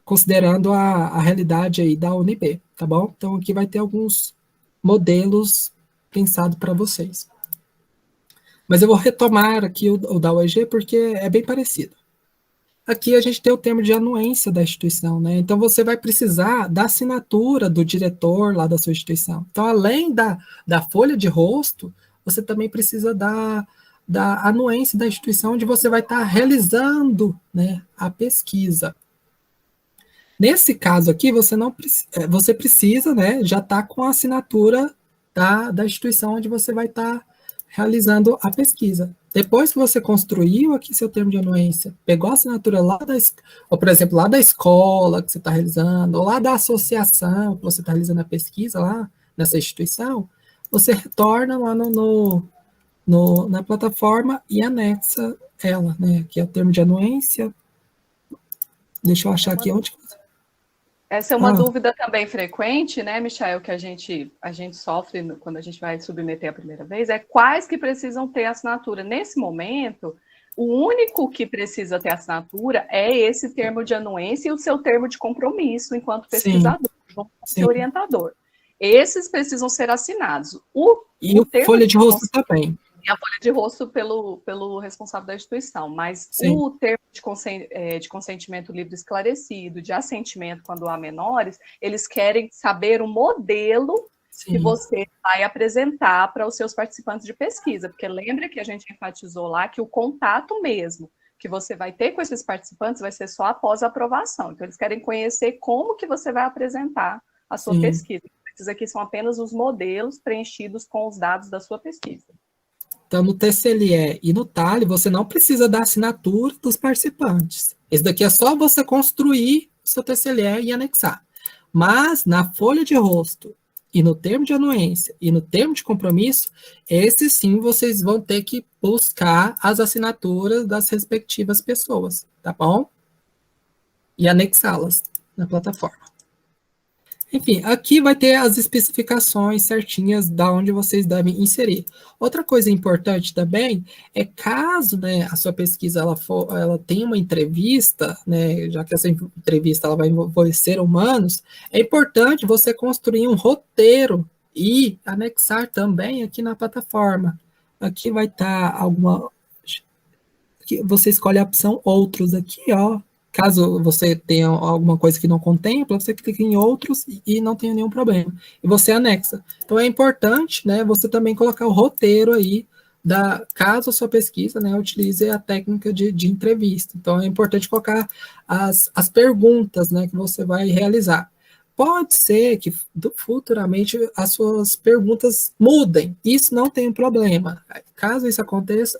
considerando a realidade aí da UNB, tá bom? Então, aqui vai ter alguns modelos pensados para vocês. Mas eu vou retomar aqui o da UEG, porque é bem parecido. Aqui a gente tem o termo de anuência da instituição, né? Então, você vai precisar da assinatura do diretor lá da sua instituição. Então, além da folha de rosto, você também precisa da anuência da instituição onde você vai estar realizando, né, a pesquisa. Nesse caso aqui, você precisa, né, já estar com a assinatura da instituição onde você vai estar realizando a pesquisa. Depois que você construiu aqui seu termo de anuência, pegou a assinatura lá ou, por exemplo, lá da escola que você está realizando, ou lá da associação que você está realizando a pesquisa lá nessa instituição, você retorna lá na plataforma e anexa ela, né? Que é o termo de anuência. Deixa eu achar aqui onde. Essa é uma dúvida também frequente, né, Michael, que a gente sofre quando a gente vai submeter a primeira vez, é quais que precisam ter assinatura. Nesse momento, o único que precisa ter assinatura é esse termo de anuência e o seu termo de compromisso enquanto pesquisador, junto com o seu orientador. Esses precisam ser assinados. E o folha de rosto também. E a folha de rosto pelo responsável da instituição, mas o termo de consentimento livre esclarecido, de assentimento quando há menores, eles querem saber o modelo que você vai apresentar para os seus participantes de pesquisa, porque lembra que a gente enfatizou lá que o contato mesmo que você vai ter com esses participantes vai ser só após a aprovação. Então, eles querem conhecer como que você vai apresentar a sua pesquisa. Esses aqui são apenas os modelos preenchidos com os dados da sua pesquisa. Então, no TCLE e no TALE, você não precisa da assinatura dos participantes. Esse daqui é só você construir o seu TCLE e anexar. Mas, na folha de rosto, e no termo de anuência, e no termo de compromisso, esse sim vocês vão ter que buscar as assinaturas das respectivas pessoas, tá bom? E anexá-las na plataforma. Enfim, aqui vai ter as especificações certinhas da onde vocês devem inserir. Outra coisa importante também é caso, né, a sua pesquisa ela tenha uma entrevista, né, já que essa entrevista ela vai envolver seres humanos, é importante você construir um roteiro e anexar também aqui na plataforma. Aqui vai estar você escolhe a opção outros aqui, ó. Caso você tenha alguma coisa que não contempla, você clica em outros e não tenha nenhum problema. E você anexa. Então, é importante, né, você também colocar o roteiro aí, caso a sua pesquisa, né, utilize a técnica de entrevista. Então, é importante colocar as perguntas, né, que você vai realizar. Pode ser que futuramente as suas perguntas mudem. Isso não tem problema. Caso isso aconteça,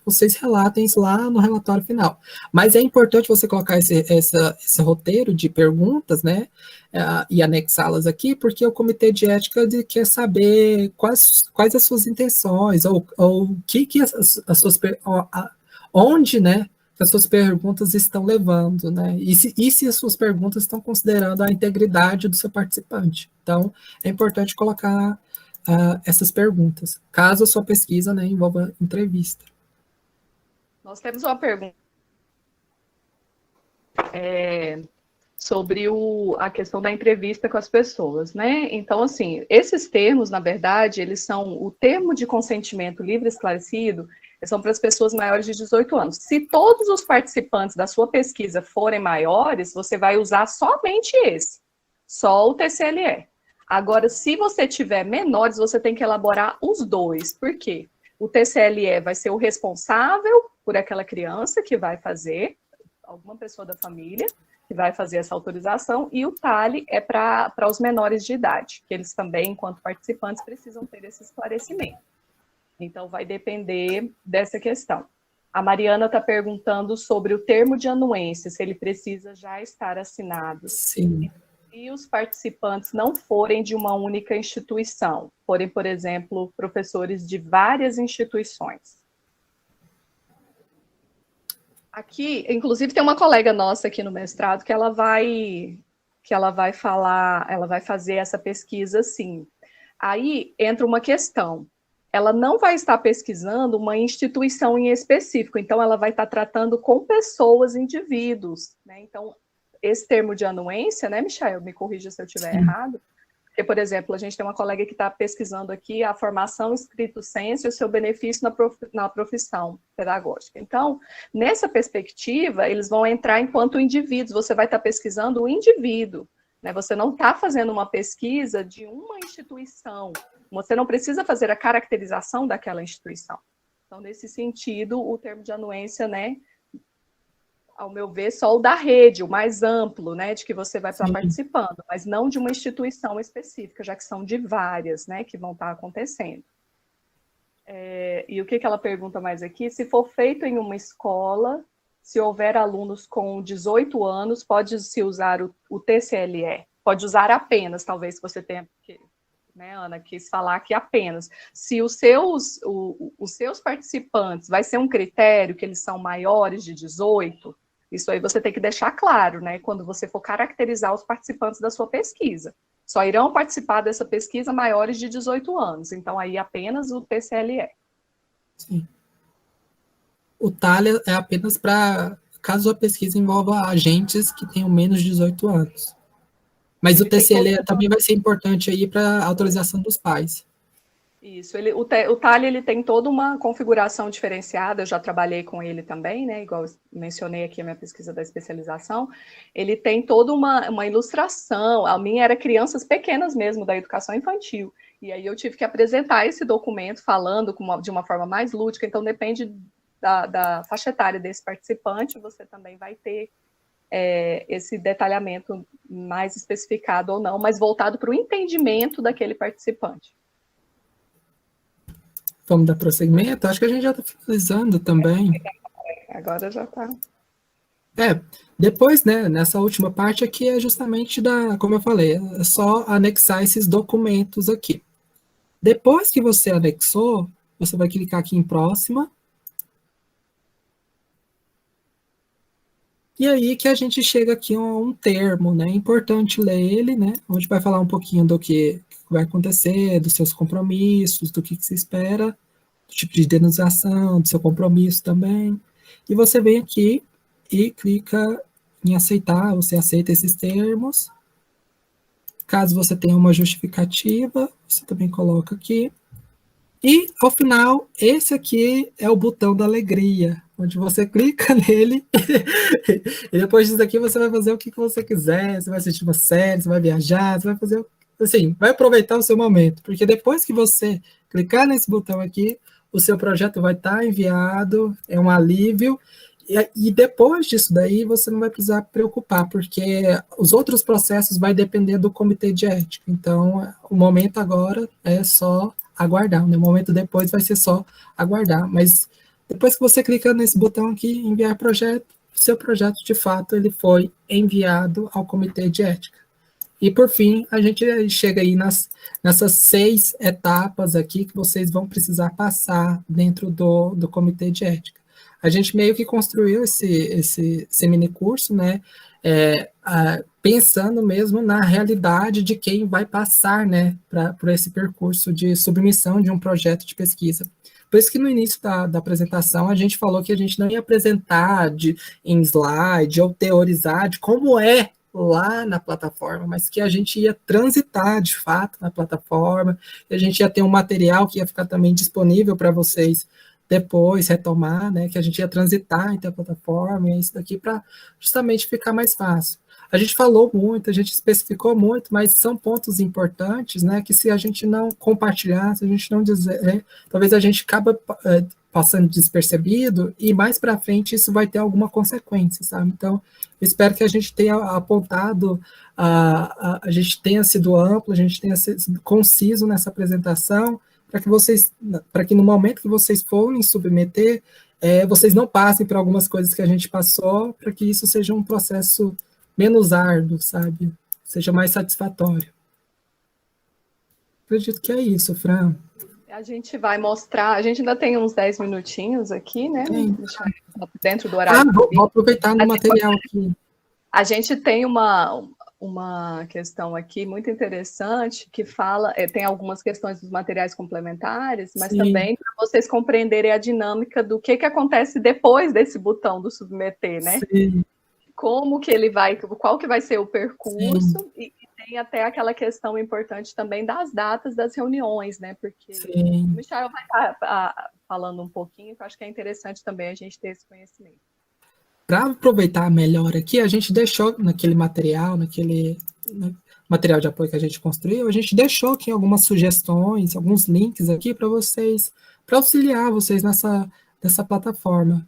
vocês relatem isso lá no relatório final. Mas é importante você colocar esse roteiro de perguntas, né, e anexá-las aqui, porque o Comitê de Ética quer saber quais as suas intenções, ou onde, né, as suas perguntas estão levando, né, e se as suas perguntas estão considerando a integridade do seu participante. Então, é importante colocar essas perguntas, caso a sua pesquisa, né, envolva entrevista. Nós temos uma pergunta sobre a questão da entrevista com as pessoas, né? Então, assim, esses termos, na verdade, eles são o termo de consentimento livre e esclarecido, são para as pessoas maiores de 18 anos. Se todos os participantes da sua pesquisa forem maiores, você vai usar somente esse, só o TCLE. Agora, se você tiver menores, você tem que elaborar os dois. Por quê? O TCLE vai ser o responsável por aquela criança que vai fazer, alguma pessoa da família que vai fazer essa autorização, e o TALE é para os menores de idade, que eles também, enquanto participantes, precisam ter esse esclarecimento. Então, vai depender dessa questão. A Mariana está perguntando sobre o termo de anuência, se ele precisa já estar assinado. Sim. Se os participantes não forem de uma única instituição, forem, por exemplo, professores de várias instituições. Aqui, inclusive, tem uma colega nossa aqui no mestrado que ela vai falar, ela vai fazer essa pesquisa, sim. Aí entra uma questão. Ela não vai estar pesquisando uma instituição em específico, então ela vai estar tratando com pessoas, indivíduos, né? Então, esse termo de anuência, né, Michael? Me corrija se eu estiver errado. Porque, por exemplo, a gente tem uma colega que está pesquisando aqui a formação estricto sensu e o seu benefício na profissão pedagógica. Então, nessa perspectiva, eles vão entrar enquanto indivíduos, você vai estar pesquisando o indivíduo, né? Você não está fazendo uma pesquisa de uma instituição, você não precisa fazer a caracterização daquela instituição. Então, nesse sentido, o termo de anuência, né, ao meu ver, só o da rede, o mais amplo, né, de que você vai estar participando, mas não de uma instituição específica, já que são de várias, né, que vão estar acontecendo. E o que ela pergunta mais aqui? Se for feito em uma escola, se houver alunos com 18 anos, pode-se usar o TCLE? Pode usar apenas, talvez você tenha, né, Ana, quis falar que apenas. Se os seus participantes, vai ser um critério que eles são maiores de 18, isso aí você tem que deixar claro, né, quando você for caracterizar os participantes da sua pesquisa. Só irão participar dessa pesquisa maiores de 18 anos, então aí apenas o TCLE. Sim. O TALE é apenas para, caso a pesquisa envolva agentes que tenham menos de 18 anos. Mas o TCLE também vai ser importante aí para a autorização dos pais. Isso, o TALE ele tem toda uma configuração diferenciada, eu já trabalhei com ele também, né, igual eu mencionei aqui a minha pesquisa da especialização, ele tem toda uma ilustração, a minha era crianças pequenas mesmo, da educação infantil, e aí eu tive que apresentar esse documento falando de uma forma mais lúdica, então depende da faixa etária desse participante, você também vai ter esse detalhamento mais especificado ou não, mas voltado para o entendimento daquele participante. Vamos dar prosseguimento? Acho que a gente já está finalizando também. Agora já está. Depois, né, nessa última parte aqui é justamente como eu falei, é só anexar esses documentos aqui. Depois que você anexou, você vai clicar aqui em próxima. E aí que a gente chega aqui a um termo, né? É importante ler ele, né? Onde vai falar um pouquinho do que vai acontecer, dos seus compromissos, do que se espera, do tipo de indenização, do seu compromisso também. E você vem aqui e clica em aceitar, você aceita esses termos. Caso você tenha uma justificativa, você também coloca aqui. E, ao final, esse aqui é o botão da alegria, onde você clica nele e depois disso aqui você vai fazer o que você quiser, você vai assistir uma série, você vai viajar, você vai fazer, assim, vai aproveitar o seu momento, porque depois que você clicar nesse botão aqui, o seu projeto vai estar enviado, é um alívio, e depois disso daí você não vai precisar preocupar, porque os outros processos vai depender do comitê de ética, então o momento agora é só aguardar, no momento depois vai ser só aguardar, mas depois que você clica nesse botão aqui, enviar projeto, seu projeto de fato ele foi enviado ao comitê de ética. E por fim, a gente chega aí nessas 6 etapas aqui que vocês vão precisar passar dentro do comitê de ética. A gente meio que construiu esse mini curso, né, pensando mesmo na realidade de quem vai passar, né, por esse percurso de submissão de um projeto de pesquisa. Por isso que no início da apresentação a gente falou que a gente não ia apresentar em slide ou teorizar de como é lá na plataforma, mas que a gente ia transitar de fato na plataforma, e a gente ia ter um material que ia ficar também disponível para vocês depois retomar, né, que a gente ia transitar entre a plataforma e isso daqui para justamente ficar mais fácil. a gente falou muito, a gente especificou muito, mas são pontos importantes, né, que se a gente não compartilhar, se a gente não dizer, talvez a gente acabe passando despercebido, e mais para frente isso vai ter alguma consequência, sabe? Então, eu espero que a gente tenha apontado, a gente tenha sido amplo, a gente tenha sido conciso nessa apresentação, para que no momento que vocês forem submeter, vocês não passem por algumas coisas que a gente passou, para que isso seja um processo menos árduo, sabe? Seja mais satisfatório. Acredito que é isso, Fran. A gente vai mostrar, a gente ainda tem uns 10 minutinhos aqui, né? Dentro do horário. Vou aproveitar no material aqui. A gente tem uma questão aqui muito interessante que fala, tem algumas questões dos materiais complementares, mas também para vocês compreenderem a dinâmica do que acontece depois desse botão do submeter, né? Sim. Como que ele vai, qual que vai ser o percurso, e tem até aquela questão importante também das datas das reuniões, né? Porque o Michael vai estar falando um pouquinho, que eu acho que é interessante também a gente ter esse conhecimento. Para aproveitar melhor aqui, a gente deixou naquele material, material de apoio que a gente construiu, a gente deixou aqui algumas sugestões, alguns links aqui para vocês, para auxiliar vocês nessa plataforma.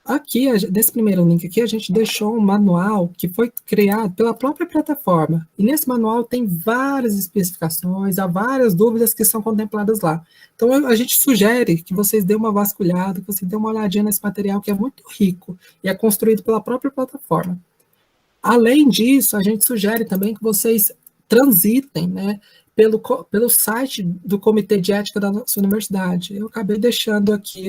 Aqui, nesse primeiro link aqui, a gente deixou um manual que foi criado pela própria plataforma. E nesse manual tem várias especificações, há várias dúvidas que são contempladas lá. Então, a gente sugere que vocês dêem uma vasculhada, que vocês dêem uma olhadinha nesse material, que é muito rico e é construído pela própria plataforma. Além disso, a gente sugere também que vocês transitem, né, pelo site do Comitê de Ética da nossa universidade. Eu acabei deixando aqui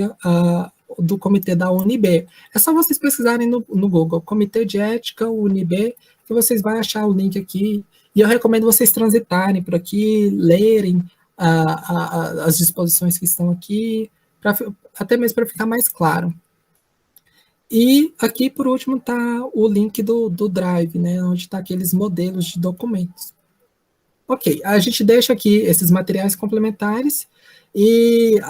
do Comitê da UNB. É só vocês pesquisarem no Google, Comitê de Ética, UNB, que vocês vão achar o link aqui. E eu recomendo vocês transitarem por aqui, lerem as disposições que estão aqui, até mesmo para ficar mais claro. E aqui, por último, está o link do Drive, né, onde está aqueles modelos de documentos. Ok, a gente deixa aqui esses materiais complementares e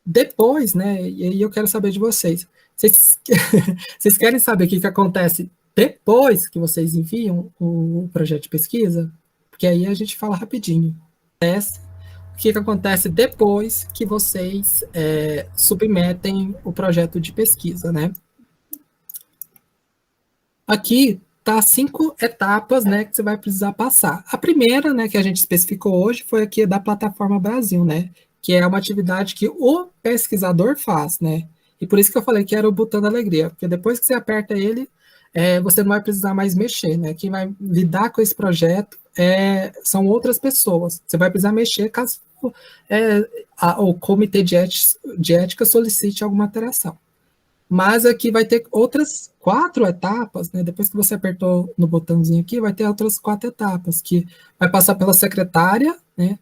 depois, né, e aí eu quero saber de vocês. Vocês querem saber o que acontece depois que vocês enviam o projeto de pesquisa? Porque aí a gente fala rapidinho. O que acontece depois que vocês submetem o projeto de pesquisa, né? Aqui tá 5 etapas, né, que você vai precisar passar. A primeira, né, que a gente especificou hoje foi aqui da Plataforma Brasil, né, que é uma atividade que o pesquisador faz, né, e por isso que eu falei que era o botão da alegria, porque depois que você aperta ele, você não vai precisar mais mexer, né, quem vai lidar com esse projeto são outras pessoas, você vai precisar mexer caso o Comitê de Ética solicite alguma alteração. Mas aqui vai ter outras 4 etapas, né? Depois que você apertou no botãozinho aqui, vai ter outras 4 etapas, que vai passar pela secretária, né?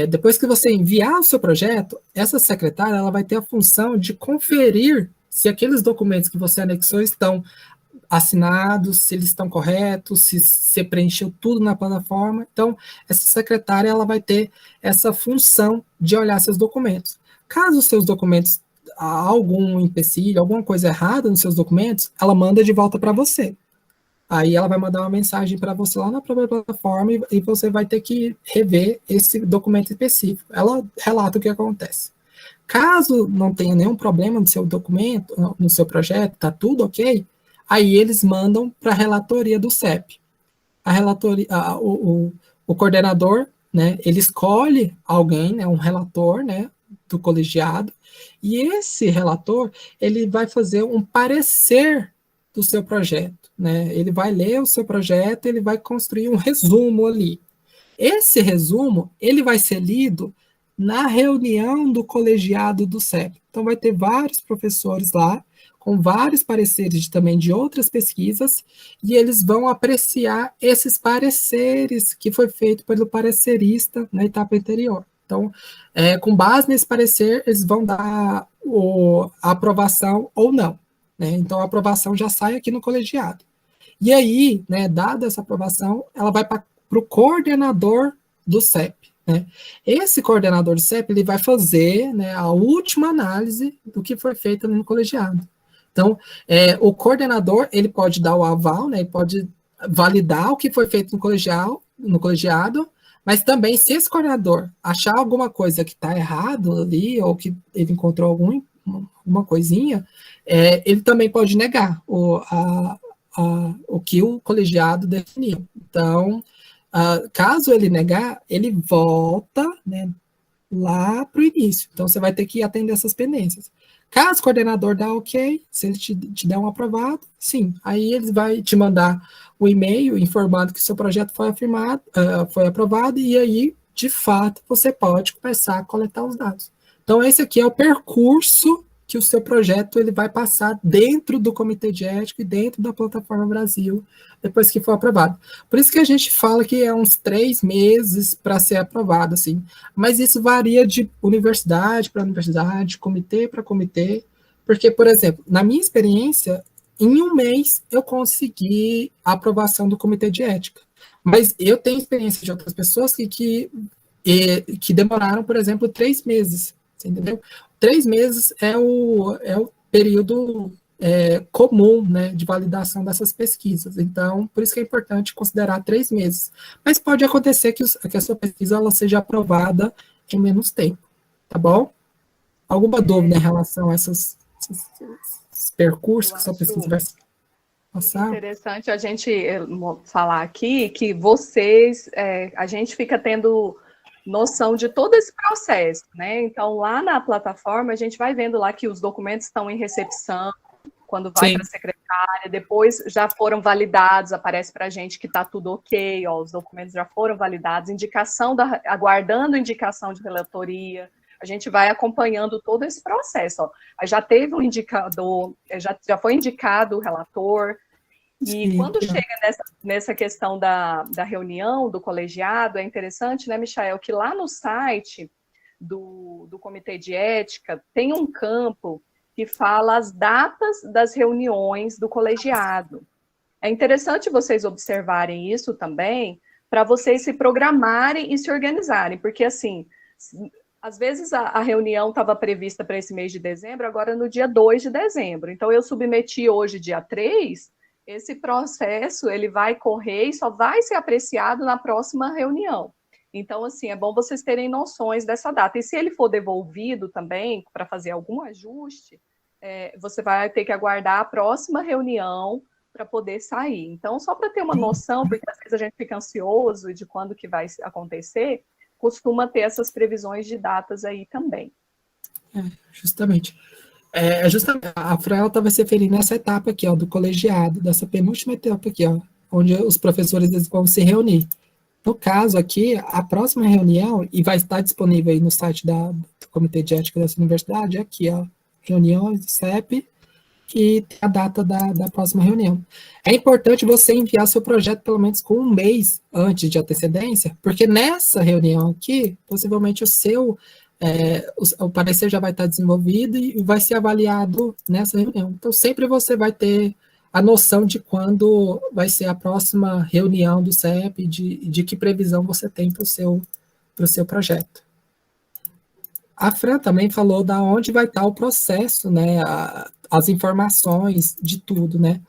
Depois que você enviar o seu projeto, essa secretária ela vai ter a função de conferir se aqueles documentos que você anexou estão assinados, se eles estão corretos, se você preencheu tudo na plataforma. Então, essa secretária ela vai ter essa função de olhar seus documentos. Caso os seus documentos há algum empecilho, alguma coisa errada nos seus documentos, ela manda de volta para você. Aí ela vai mandar uma mensagem para você lá na própria plataforma e você vai ter que rever esse documento específico. Ela relata o que acontece. Caso não tenha nenhum problema no seu documento, no seu projeto, está tudo ok, aí eles mandam para a relatoria do CEP. A relatoria, o coordenador, né, ele escolhe alguém, né, um relator, né, do colegiado, e esse relator, ele vai fazer um parecer do seu projeto, né? Ele vai ler o seu projeto, ele vai construir um resumo ali. Esse resumo, ele vai ser lido na reunião do colegiado do CEP. Então, vai ter vários professores lá, com vários pareceres também de outras pesquisas, e eles vão apreciar esses pareceres que foi feito pelo parecerista na etapa anterior. Então, com base nesse parecer, eles vão dar a aprovação ou não, né? Então, a aprovação já sai aqui no colegiado. E aí, né, dada essa aprovação, ela vai para o coordenador do CEP, né? Esse coordenador do CEP, ele vai fazer, né, a última análise do que foi feito no colegiado. Então, o coordenador, ele pode dar o aval, né, ele pode validar o que foi feito no colegiado, mas também se esse coordenador achar alguma coisa que está errado ali, ou que ele encontrou alguma coisinha, ele também pode negar o que o colegiado definiu. Então, caso ele negar, ele volta, né, lá para o início. Então, você vai ter que atender essas pendências. Caso o coordenador dá ok, se ele te der um aprovado, sim. Aí ele vai te mandar o e-mail informando que o seu projeto foi aprovado, e aí, de fato, você pode começar a coletar os dados. Então, esse aqui é o percurso que o seu projeto ele vai passar dentro do Comitê de Ética e dentro da Plataforma Brasil, depois que for aprovado. Por isso que a gente fala que é uns 3 meses para ser aprovado, assim. Mas isso varia de universidade para universidade, comitê para comitê, porque, por exemplo, na minha experiência, em um mês eu consegui a aprovação do Comitê de Ética. Mas eu tenho experiência de outras pessoas que demoraram, por exemplo, 3 meses, você entendeu? 3 meses é o período comum, né, de validação dessas pesquisas. Então, por isso que é importante considerar 3 meses. Mas pode acontecer que a sua pesquisa ela seja aprovada em menos tempo, tá bom? Alguma dúvida em relação a esses percursos que a sua pesquisa vai passar? Interessante a gente falar aqui que vocês, a gente fica tendo noção de todo esse processo, né? Então, lá na plataforma, a gente vai vendo lá que os documentos estão em recepção, quando vai para a secretária, depois já foram validados, aparece para a gente que está tudo ok, ó, os documentos já foram validados, aguardando indicação de relatoria, a gente vai acompanhando todo esse processo, ó. Já teve um indicador, já foi indicado o relator. E quando chega nessa questão da reunião, do colegiado, é interessante, né, Michael, que lá no site do Comitê de Ética tem um campo que fala as datas das reuniões do colegiado. É interessante vocês observarem isso também, para vocês se programarem e se organizarem, porque, assim, às vezes a reunião estava prevista para esse mês de dezembro, agora no dia 2 de dezembro. Então, eu submeti hoje, dia 3, esse processo ele vai correr e só vai ser apreciado na próxima reunião. Então, assim, é bom vocês terem noções dessa data. E se ele for devolvido também, para fazer algum ajuste, você vai ter que aguardar a próxima reunião para poder sair. Então, só para ter uma noção, porque às vezes a gente fica ansioso de quando que vai acontecer, costuma ter essas previsões de datas aí também. Justamente. Justamente, a Fran estava se referindo nessa etapa aqui, ó, do colegiado, dessa penúltima etapa aqui, ó, onde os professores eles vão se reunir. No caso aqui, a próxima reunião, e vai estar disponível aí no site do Comitê de Ética dessa universidade, é aqui, ó, reuniões do CEP, e tem a data da próxima reunião. É importante você enviar seu projeto pelo menos com um mês antes de antecedência, porque nessa reunião aqui, possivelmente o parecer já vai estar desenvolvido e vai ser avaliado nessa reunião. Então, sempre você vai ter a noção de quando vai ser a próxima reunião do CEP, de que previsão você tem para o seu projeto. A Fran também falou da onde vai estar o processo, né, as informações de tudo, né.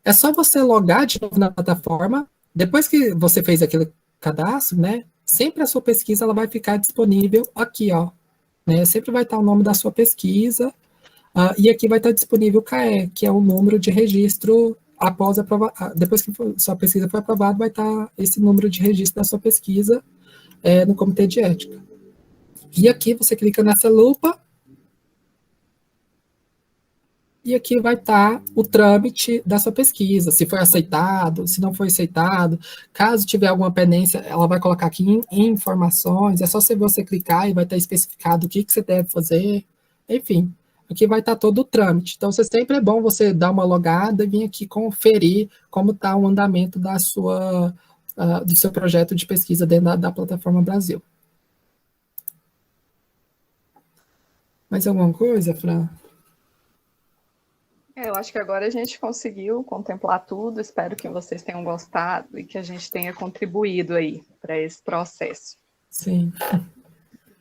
É só você logar de novo na plataforma, depois que você fez aquele cadastro, né, sempre a sua pesquisa ela vai ficar disponível aqui, ó, né, sempre vai estar o nome da sua pesquisa, e aqui vai estar disponível o CAE, que é o número de registro depois que sua pesquisa foi aprovada, vai estar esse número de registro da sua pesquisa no Comitê de Ética. E aqui você clica nessa lupa, e aqui vai estar o trâmite da sua pesquisa, se foi aceitado, se não foi aceitado. Caso tiver alguma pendência, ela vai colocar aqui em informações, é só você clicar e vai estar especificado o que você deve fazer, enfim, aqui vai estar todo o trâmite. Então, sempre é bom você dar uma logada e vir aqui conferir como está o andamento do seu projeto de pesquisa dentro da Plataforma Brasil. Mais alguma coisa, Fran? Eu acho que agora a gente conseguiu contemplar tudo, espero que vocês tenham gostado e que a gente tenha contribuído aí para esse processo. Sim.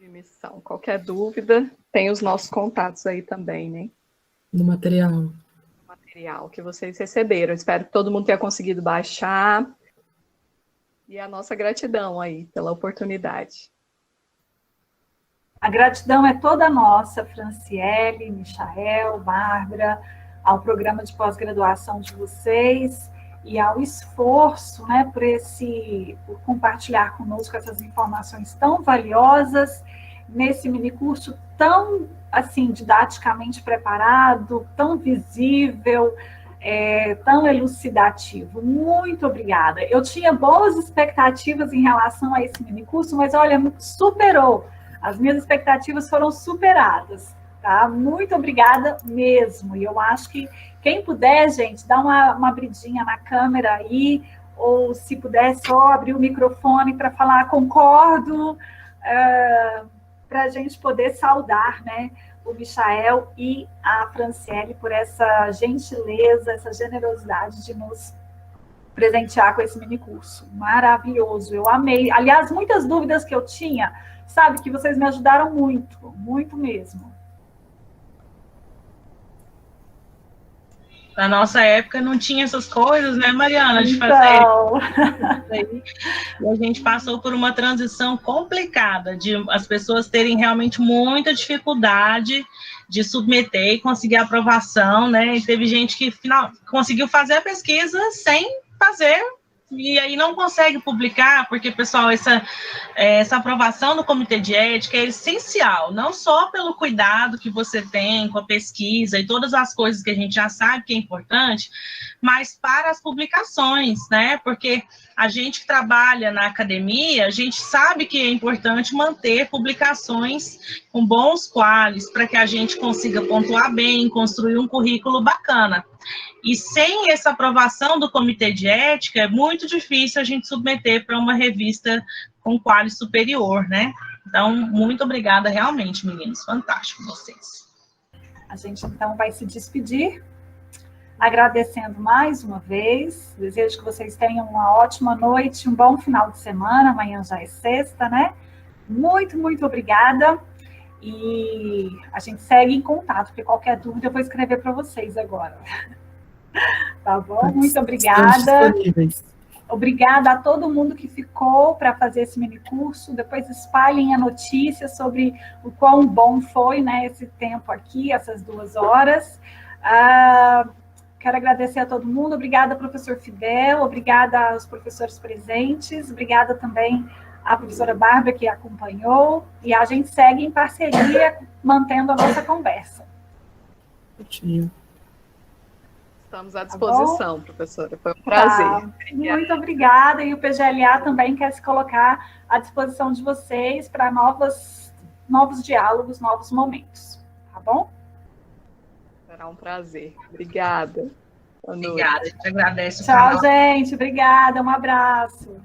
De missão. Qualquer dúvida, tem os nossos contatos aí também, né? No material. material que vocês receberam. Espero que todo mundo tenha conseguido baixar. E a nossa gratidão aí pela oportunidade. A gratidão é toda nossa, Franciele, Michael, Bárbara, ao programa de pós-graduação de vocês e ao esforço, né, por compartilhar conosco essas informações tão valiosas nesse minicurso tão, assim, didaticamente preparado, tão visível, tão elucidativo. Muito obrigada. Eu tinha boas expectativas em relação a esse minicurso, mas, olha, superou. As minhas expectativas foram superadas, tá? Muito obrigada mesmo. E eu acho que quem puder, gente, dá uma abridinha na câmera aí, ou se puder só abrir o microfone para falar concordo, para a gente poder saudar, né, o Michael e a Franciele por essa gentileza, essa generosidade de nos presentear com esse minicurso. Maravilhoso, eu amei. Aliás, muitas dúvidas que eu tinha, sabe, que vocês me ajudaram muito, muito mesmo. Na nossa época não tinha essas coisas, né, Mariana, de então... fazer. E a gente passou por uma transição complicada, de as pessoas terem realmente muita dificuldade de submeter e conseguir aprovação, né? E teve gente que conseguiu fazer a pesquisa sem fazer, e aí não consegue publicar, porque, pessoal, essa aprovação do Comitê de Ética é essencial, não só pelo cuidado que você tem com a pesquisa e todas as coisas que a gente já sabe que é importante, mas para as publicações, né? Porque a gente que trabalha na academia, a gente sabe que é importante manter publicações com bons qualis, para que a gente consiga pontuar bem, construir um currículo bacana. E sem essa aprovação do Comitê de Ética, é muito difícil a gente submeter para uma revista com quali superior, né? Então, muito obrigada realmente, meninos. Fantástico vocês. A gente, então, vai se despedir, agradecendo mais uma vez. Desejo que vocês tenham uma ótima noite, um bom final de semana. Amanhã já é sexta, né? Muito, muito obrigada. E a gente segue em contato, porque qualquer dúvida eu vou escrever para vocês agora. Tá bom? Muito obrigada. Obrigada a todo mundo que ficou para fazer esse minicurso. Depois espalhem a notícia sobre o quão bom foi, né, esse tempo aqui, essas 2 horas. Quero agradecer a todo mundo. Obrigada, professor Fidel. Obrigada aos professores presentes. Obrigada também à professora Bárbara, que acompanhou. E a gente segue em parceria, mantendo a nossa conversa. Estamos à disposição, professora. Foi um prazer. Muito obrigada. E o PGLA também quer se colocar à disposição de vocês para novos diálogos, novos momentos. Tá bom? Será um prazer. Obrigada. Obrigada, a gente agradece. Tchau, gente. Obrigada. Um abraço.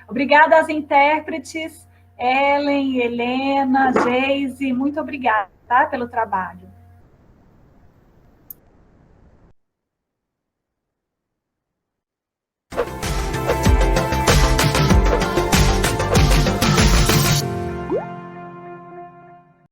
Obrigada às intérpretes, Ellen, Helena, Geise. Muito obrigada, tá, pelo trabalho.